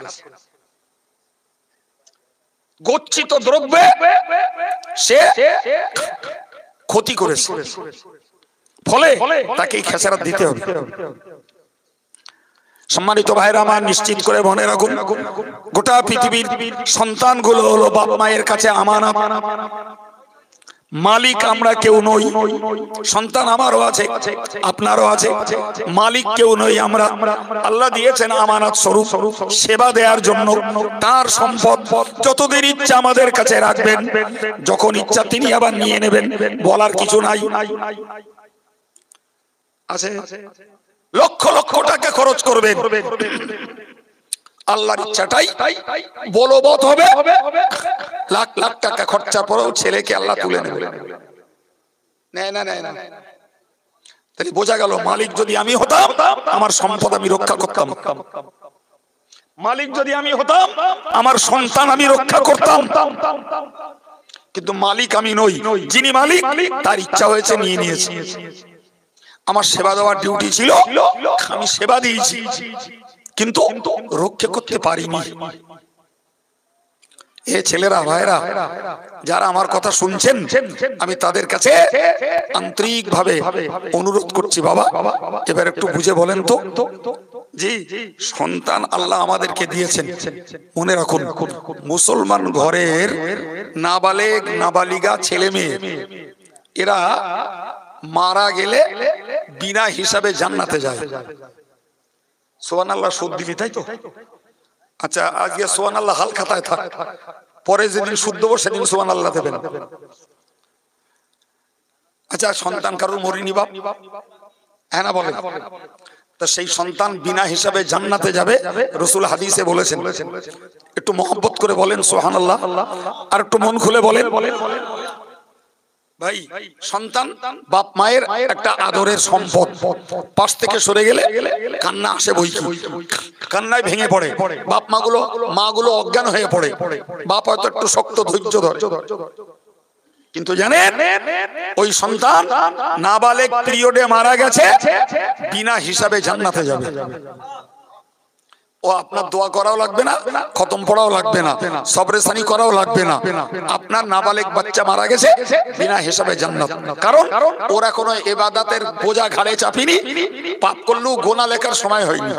গচ্ছিত দ্রব্যে সে ক্ষতি করেছে, ফলে তাকে খেসারত দিতে হবে। সম্মানিত ভাইরা আমার, নিশ্চিত করে মনে রাখুন, গোটা পৃথিবীর সন্তানগুলো হলো বাপ মায়ের কাছে আমানত। মালিক আমরা কেউ নই, সন্তান আমারও আছে, আপনারও আছে, মালিক কেউ নই আমরা। আল্লাহ দিয়েছেন আমানত স্বরূপ সেবা দেওয়ার জন্য। তার সম্পদ যতদিন ইচ্ছা আমাদের কাছে রাখবেন, যখন ইচ্ছা তিনি আবার নিয়ে নেবেন, বলার কিছু নাই। আছে লক্ষ লক্ষ টাকা খরচ করবেন, আল্লাহর ইচ্ছাটাই বলবৎ হবে। লাখ লাখ টাকা খরচা পরেও ছেলেকে আল্লাহ তুলে নেবে। তাহলে বোঝা গেল, মালিক যদি আমি হতাম, আমার সম্পদ আমি রক্ষা করতাম। মালিক যদি আমি হতাম, আমার সন্তান আমি রক্ষা করতাম। কিন্তু মালিক আমি নই, যিনি মালিক তার ইচ্ছা হয়েছে নিয়ে নিয়েছি। আমার সেবা দেওয়ার ডিউটি ছিল, আমি সেবা দিয়েছি, কিন্তু রক্ষা করতে পারিনি। এ ছেলেরা ভাইরা যারা আমার কথা শুনছেন, আমি তাদের কাছে আন্তরিক ভাবে অনুরোধ করছি, বাবা এবার একটু বুঝে বলেন তো, জি সন্তান আল্লাহ আমাদেরকে দিয়েছেন। মনে রাখুন, মুসলমান ঘরের নাবালেগ নাবালিগা ছেলে মেয়ে এরা মারা গেলে বিনা হিসাবে জান্নাতে যায়। সুবহানাল্লাহ, সুদ দিবি তাই তো? আচ্ছা, আজকে সুবহানাল্লাহ হাল খাতায় থাক, পরে যেদিন সুদ দেবো সেদিন সুবহানাল্লাহ দেবেন। আচ্ছা, সন্তান কারোর মরিনি বাপ, হ্যাঁ না বলেন? তা সেই সন্তান বিনা হিসাবে জান্নাতে যাবে, রাসূল হাদিসে বলেছেন। একটু মহব্বত করে বলেন সুবহানাল্লাহ, আর একটু মন খুলে বলেন। ভাই, সন্তান বাপ মায়ের একটা আদরের সম্পদ। পাশ থেকে সরে গেলে কান্না আসে বই কি, কান্নায় ভেঙে পড়ে। বাপ মাগুলো অজ্ঞান হয়ে পড়ে। বাপ হয়তো একটু শক্ত ধৈর্য ধরে, কিন্তু জানেন ওই সন্তান নাবালেগ পিরিয়ডে মারা গেছে, বিনা হিসাবে জান্নাতে যাবে। ও আপনার দোয়া করাও লাগবে না, খতম পড়াও লাগবে না, সবরেসানি করাও লাগবে না। আপনার নাবালেগ বাচ্চা মারা গেছে, বিনা হিসাবে জান্নাত। কারণ ওরা কোনো ইবাদতের বোঝা ঘাড়ে চাপিনি, পাপ করলেও গোনা লেখার সময় হয়নি।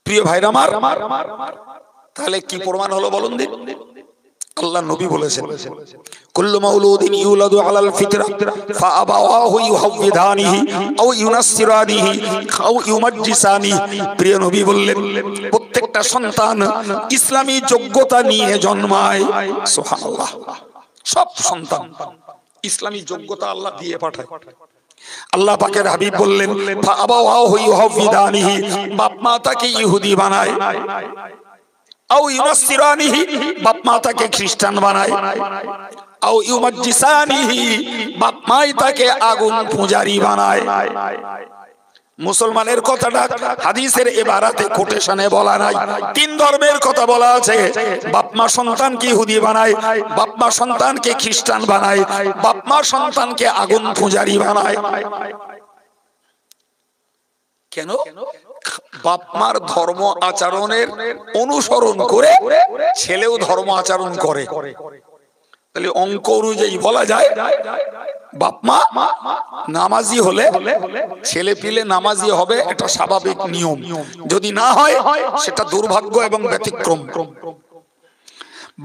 প্রিয় ভাইরা আমার, তাহলে কি প্রমাণ হলো বলুন দিন? আল্লাহ নবী বলেছেন, কুল্লু মাউলুদিন ইউলাদু আলাল ফিতরা ফাআবাওয়াহু ইউহাওয়িদানিহি আও ইউনাসসিরানিহি আও ইউমাজ্জিসানিহি। প্রিয় নবী বললেন, প্রত্যেকটা সন্তান ইসলামী যোগ্যতা নিয়ে জন্মায়। সুবহানাল্লাহ, সব সন্তান ইসলামী যোগ্যতা আল্লাহ দিয়ে পাঠায়। আল্লাহ পাকের হাবিব বললেন, ফাআবাওয়াহু ইউহাওয়িদানিহি, বাপ মা তাকে ইহুদি বানায়, আও ইউনাসসিরানিহি, বাপ মা তাকে খ্রিস্টান বানায়, আও ইউমাজ্জিসানিহি, বাপ মাই তাকে আগুন পূজারি বানায়। মুসলমানের কথাটা হাদিসের ইবারাতে কোটেশনে বলা নাই, তিন ধর্মের কথা বলা আছে। বাপ মা সন্তানকে ইহুদি বানায়, বাপ মা সন্তানকে খ্রিস্টান বানায়, বাপ মা সন্তানকে আগুন পূজারি বানায়। কেন? বাপ মার ধর্ম আচরণের অনুসরণ করে ছেলেও ধর্ম আচরণ করে। তাহলে অঙ্ক অনুযায়ী বলা যায়, বাপ মা নামাজি হলে ছেলে পিলে নামাজি হবে, এটা স্বাভাবিক নিয়ম। যদি না হয় সেটা দুর্ভাগ্য এবং ব্যতিক্রম।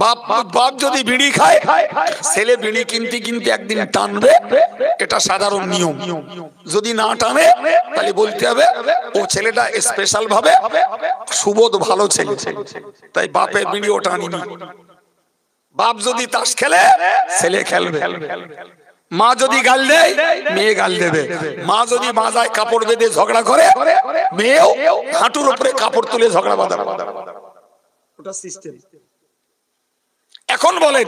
বাপ যদি বিড়ি খায়, ছেলে বিড়ি কিনতে কিনতে একদিন টানবে, এটা সাধারণ নিয়ম। যদি না টানে তাহলে বলতে হবে ও ছেলেটা স্পেশাল ভাবে সুবোধ ভালো ছেলে, তাই বাপের বিড়িও টানিনি। বাপ যদি তাস খেলে, ছেলে খেলবে। মা যদি গাল দেয়, মেয়ে গাল দেবে। মা যদি মাজায় কাপড় বেঁধে ঝগড়া করে, মেয়েও হাঁটুর উপরে কাপড় তুলে ঝগড়া বাঁধাবে। ওটা সিস্টেম। এখন বলেন,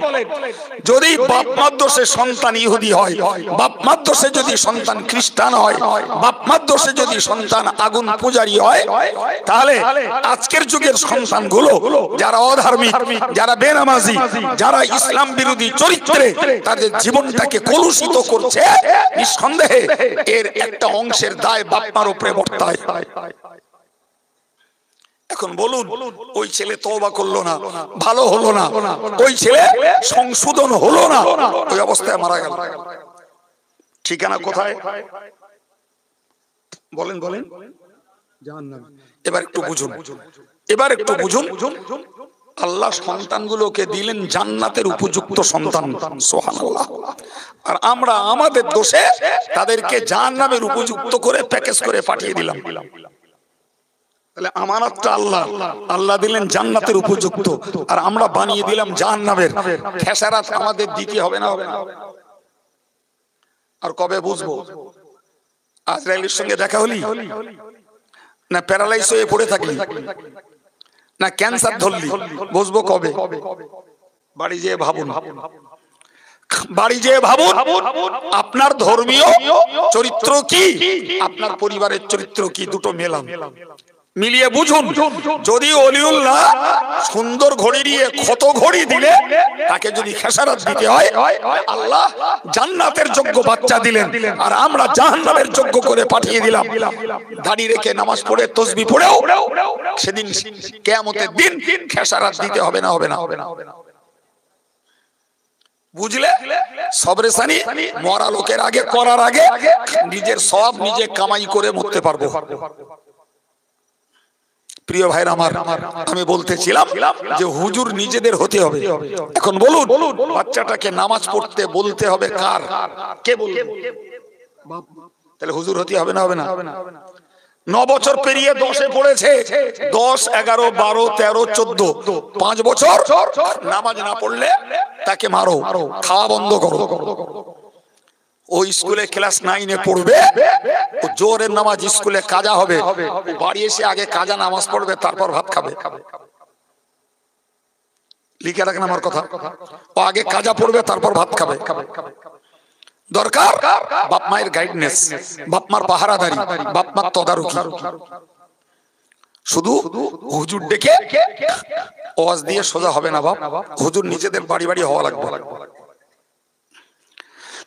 যদি বাপ মার দোষে সন্তান ইহুদি হয়, বাপ মার দোষে যদি সন্তান খ্রিস্টান হয়, বাপ মার দোষে যদি সন্তান আগুন পূজারী হয়, তাহলে আজকের যুগের সন্তানগুলো যারা অধার্মিক, যারা বেনামাজি, যারা ইসলাম বিরোধী চরিত্রে তাদের জীবনটাকে কলুষিত করছে, নিঃসন্দেহে এর একটা অংশের দায় বাপ মার উপরে বর্তায়। এখন বলুন, ওই ছেলে তওবা করলো না, ভালো হলো না, ওই ছেলে সংশোধন হলো না, ওই অবস্থায় মারা গেল, ঠিকানা কোথায়? বলেন বলেন, জাহান্নাম। এবার একটু বুঝুন, এবার একটু বুঝুন, আল্লাহ সন্তানগুলোকে দিলেন জান্নাতের উপযুক্ত সন্তান, সুবহানাল্লাহ। আর আমরা আমাদের দোষে তাদেরকে জাহান্নামের উপযুক্ত করে প্যাকেজ করে পাঠিয়ে দিলাম। তাহলে আমানতটা আল্লাহ, আল্লাহ দিলেন জান্নাতের উপযুক্ত, আর আমরা বানিয়ে দিলাম জাহান্নামের। খেসারাত আমাদের দিতে হবে না? হবে না? আর কবে বুঝবো? আজরাইলের সঙ্গে দেখা হলি, না প্যারালাইজ হয়ে পড়ে থাকলি, না ক্যান্সার ধরলি, বুঝবো কবে? বাড়ি যেয়ে ভাবুন, বাড়ি যেয়ে ভাবুন আপনার ধর্মীয় চরিত্র কি, আপনার পরিবারের চরিত্র কি, দুটো মেলান, মিলিয়ে বুঝুন। যদি অলিউল্লাহ সুন্দর ঘড়ি দিয়ে ক্ষত ঘড়ি দিলে তাকে যদি খেসারত দিতে হয়, আল্লাহ জান্নাতের যোগ্য বাচ্চা দিলেন, আর আমরা জাহান্নামের যোগ্য করে পাঠিয়ে দিলাম। দাড়ি রেখে নামাজ পড়ে তসবিহ পড়েও সেদিন কিয়ামতের দিন খেসারত দিতে হবে না? হবে না? বুঝলে? সবরেসানি মরা লোকের আগে করার আগে নিজের সব নিজে কামাই করে মরতে পারবো। প্রিয় ভাইরা আমার, আমি বলতেছিলাম যে হুজুর নিজেদের হতে হবে। এখন বলুন, বাচ্চাটাকে নামাজ পড়তে বলতে হবে কার? কে বলবে? তাহলে হুজুর হতে হবে না? হবে না? 9 বছর পেরিয়ে 10-এ পড়েছে, 10, 11, 12, 13, 14, 5 বছর নামাজ না পড়লে তাকে মারো, খাওয়া বন্ধ করো। ও স্কুলে ক্লাস 9-এ পড়বে, ও জোহরের নামাজ স্কুলে কাজা হবে, বাড়ি এসে আগে কাজা নামাজ পড়বে, তারপর ভাত খাবে। লিখে রাখেন আমার কথা, ও আগে কাজা পড়বে, তারপর ভাত খাবে। দরকার বাপ মায়ের গাইডনেস, বাপ মার পাহারাদারি, বাপ মার তদারকি। শুধু হুজুর ডেকে ওয়াজ দিয়ে সোজা হবে না বাপ, হুজুর নিজেদের বাড়ি বাড়ি হওয়া লাগবে।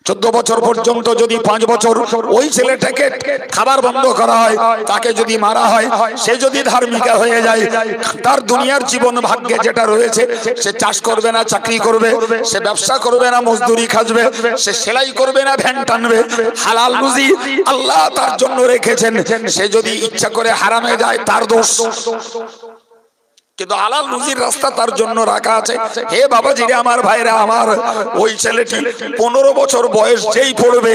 14 বছর পর্যন্ত যদি 5 বছর ওই ছেলেটাকে খাবার বন্ধ করা হয়, তাকে যদি মারা হয়, সে যদি ধার্মিকা হয়ে যায়, তার দুনিয়ার জীবন ভাগ্যে যেটা রয়েছে, সে চাষ করবে না চাকরি করবে, সে ব্যবসা করবে না মজদুরি খাজবে, সে সেলাই করবে না ভ্যান টানবে, হালাল রুজি আল্লাহ তার জন্য রেখেছেন। সে যদি ইচ্ছা করে হারামে যায়, তার দোষ, কিন্তু হালাল রুজির রাস্তা তার জন্য রাখা আছে। হে বাবাজি রে, আমার ভাইরা আমার, ওই ছেলেটি 15 বছর বয়স যেই পড়বে,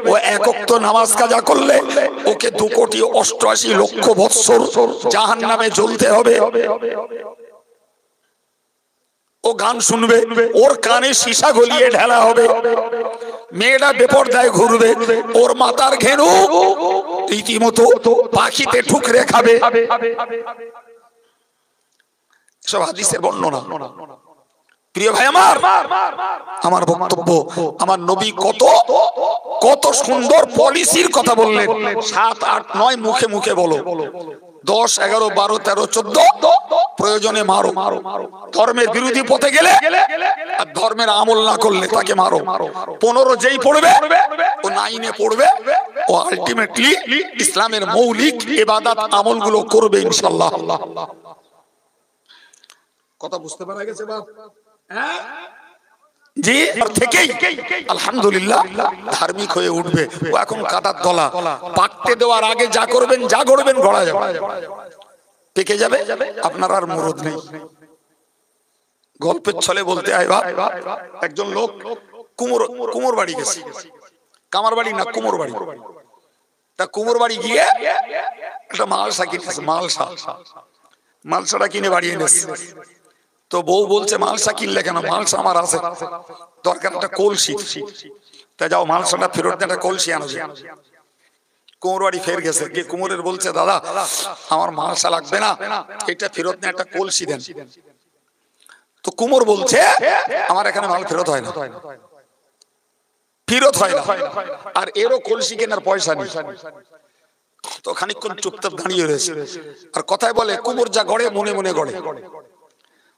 ও 1 ওয়াক্ত নামাজ কাজা করলে ওকে 2,88,00,000 বৎসর জাহান্নামে জ্বলতে হবে। ও গান শুনবে, ওর কানে সীসা গলিয়ে ঢালা হবে, মেয়েরা বেপরদায় ঘুরবে, ওর মাথার ঘেনু রীতিমতো পাখিতে ঠুকরে খাবে। সব হাদিসের বর্ণনা। প্রিয় ভাই আমার, আমার বক্তব্য, আমার নবী কত কত সুন্দর পলিসির কথা বললেন। 7, 8, 9 মুখে মুখে বলো, 10, 11, 12, 13, 14 প্রয়োজনে মারো। ধর্মের বিরোধী পথে গেলে আর ধর্মের আমল না করলে তাকে মারো। 15 যেই পড়বে, ও 9-এ পড়বে, ও আলটিমেটলি ইসলামের মৌলিক ইবাদত আমলগুলো করবে ইনশাআল্লাহ। কথা বুঝতে পারা গেছে বাপ? হ্যাঁ জি, থেকেই আলহামদুলিল্লাহ ধার্মিক হয়ে উঠবে। ও এখন কাটার দলা, পাকতে দেওয়ার আগে যা করবেন, যা করবেন গড়া যাবে, পেকে যাবে, আপনার আর মুরদ নেই। গল্পের ছলে বলতে হয় বাপ, একজন লোক কুমোর বাড়ি গেছে, কামার বাড়ি না কুমোর বাড়ি, তা কুমোর বাড়ি গিয়ে একটা মালসা কিনেছে, মালসাটা কিনে বাড়ি এনেছে। তো বউ বলছে, মালসা কিনলে কেন? মালসা আমার আছে, দরকার একটা কলসি। তা যাও মালসাটা ফেরত দিয়ে একটা কলসি আনো। কুমোর বাড়ি ফের গেছে, গিয়ে কুমোরের বলছে, দাদা আমার মালসা লাগবে না, এটা ফেরত নিয়ে একটা কলসি দেন। তো কুমোর বলছে আমার এখানে মাল ফেরত হয় না, ফেরত হয় না, আর এরও কলসি কেনার পয়সা নেই। তো খানিকক্ষণ চুপচাপ দাঁড়িয়ে রয়েছে, আর কথায় বলে কুমোর যা গড়ে মনে মনে গড়ে।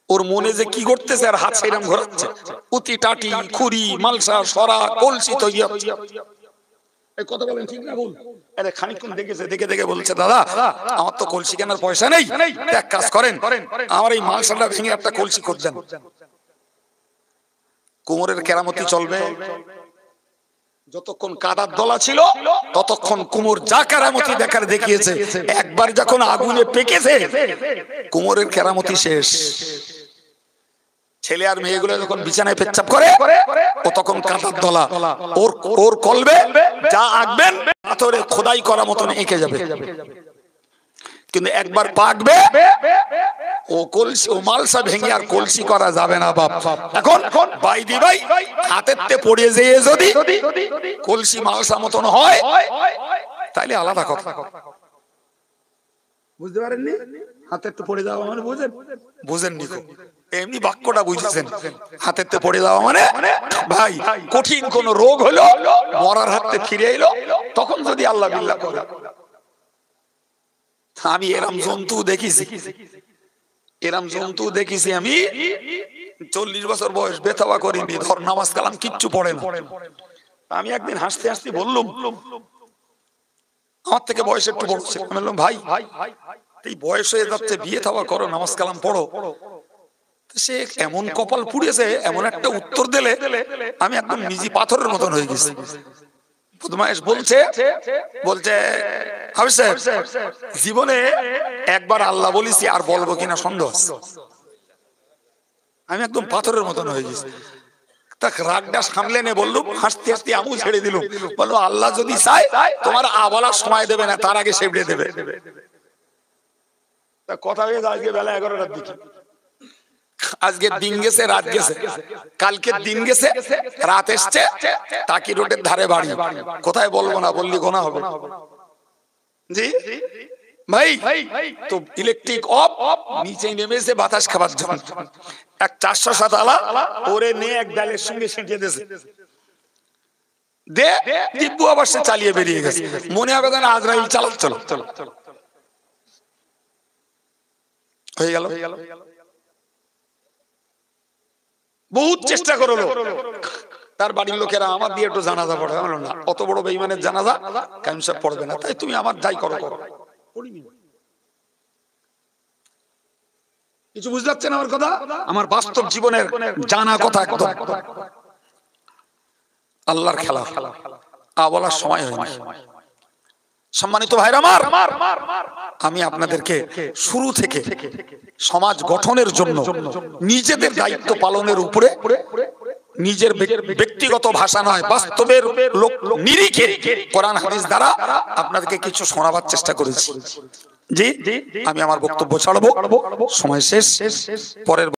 ওর মনে যে কি করতেছে আর হাত সেরাম ঘোরাচ্ছে, উতি টাটি খুরি মালসা সরা কলসি তৈরি হচ্ছে। এই কথা বলেন ঠিক না ভুল? আরে খানিকক্ষণ দেখেছে, দেখে দেখে বলছে দাদা আমার তো কলসি কেনার পয়সা নেই, এক কাজ করেন আমার এই মালসাটা ভেঙে একটা কলসি করে দেন। কুমোরের কেরামতি চলবে যতক্ষণ কাদার দলা ছিল, ততক্ষণ কুমোর যা কেরামতি দেখার দেখিয়েছে। একবার যখন আগুনে পেকেছে কুমোরের কেরামতি শেষ। ছেলে আর মেয়েগুলো যখন বিছানায় পেচ্ছাপ করে, ও তখন কাদার দলা ওর কলবে যা আঁকবেন পাথরে খোদাই করা মতন এঁকে যাবে। কিন্তু একবার পাকবে ও কলসি, ও মালসা ভেঙে আর কলসি করা যাবে না বাপ। এখন বাইদি ভাই হাতেতে পড়ে যেয়ে যদি কলসি মালসা মতন হয় তাহলে আলাদা কথা। বুঝতে পারেননি? হাতেতে পড়ে যাওয়া মানে বুঝেন? বুঝেননি তো, এমনি বাক্যটা বুঝেছেন। হাতেতে পড়ে যাওয়া মানে ভাই কঠিন কোন রোগ হলো, মরার হাতে ফিরে এলো, তখন যদি আল্লাহ বিল্লাহ করে। আমি এরম জন্তু দেখেছি, এরম জন্তু দেখেছি। আমি 40 বছর বয়স, বেতওয়া করিনি, ধর নামাজ কালাম কিচ্ছু পড়ে না। আমি একদিন হাসতে হাসতে বললাম, আমার থেকে বয়স একটু বড় ছিল, আমি বললাম ভাই এই বয়স হয়ে যাচ্ছে, বিয়ে থাওয়া করো, নামাজ কালাম পড়ো। সে এমন কপাল পুড়িয়েছে, এমন একটা উত্তর দিলে আমি একদম নিজে পাথরের মতন হয়ে গেছি। বদমাইশ বলছে জীবনে একবার আল্লাহ বলেছি, আর বলবো কিনা সন্দেহ আছে। আমি একদম পাথরের মতন হয়ে গেছি। রাগটা সামলে নে বললুম, হাসতে হাসতে আমু ছেড়ে দিলুম। বললো আল্লাহ যদি চায় তোমার বলার সময় দেবে না, তার আগে সেবড়ে দেবে। কথা হয়ে আজকে বেলা 11টার দিকে। আজকে দিন গেছে, রাত গেছে, কালকে দিন গেছে, রাত এসছে। টাকি রোডের ধারে বাড়ি, কোথায় বলবো না, বললি গোনা হবে। জি ভাই, তো ইলেকট্রিক অফ, নিচে নেমেছে বাতাস খাবার জন্য। এক 407 আলা ওরে নিয়ে এক ডালের সঙ্গে ছিটিয়ে দিয়েছে, দে দিব্যু আবার সে চালিয়ে বেরিয়ে গেছে। মনে হবে না আজরাইল চালাচ্ছিল। হয়ে গেল। বহুত চেষ্টা করলো, তার বাড়ির লোকেরা আমার দিয়ে একটু জানাজা পড়ে। না, অত বড় বেঈমানের জানাজা কায়েম সাহেব পড়বে না, তাই তুমি আমার যাই করো করো। কিছু বুঝতে পারছেন আমার কথা? আমার বাস্তব জীবনের জানা কথা একদম। আল্লাহর খেলা বলার সময় হয় না। সম্মানিত ভাইরা আমার, আমি আপনাদেরকে শুরু থেকে সমাজ গঠনের জন্য নিজেদের দায়িত্ব পালনের উপরে, নিজের ব্যক্তিগত ভাষা নয়, বাস্তবের নিরিখে কোরআন হাদিস দ্বারা আপনাদেরকে কিছু শোনাবার চেষ্টা করেছি। জি, আমি আমার বক্তব্য ছাড়বো, সময় শেষ। পরের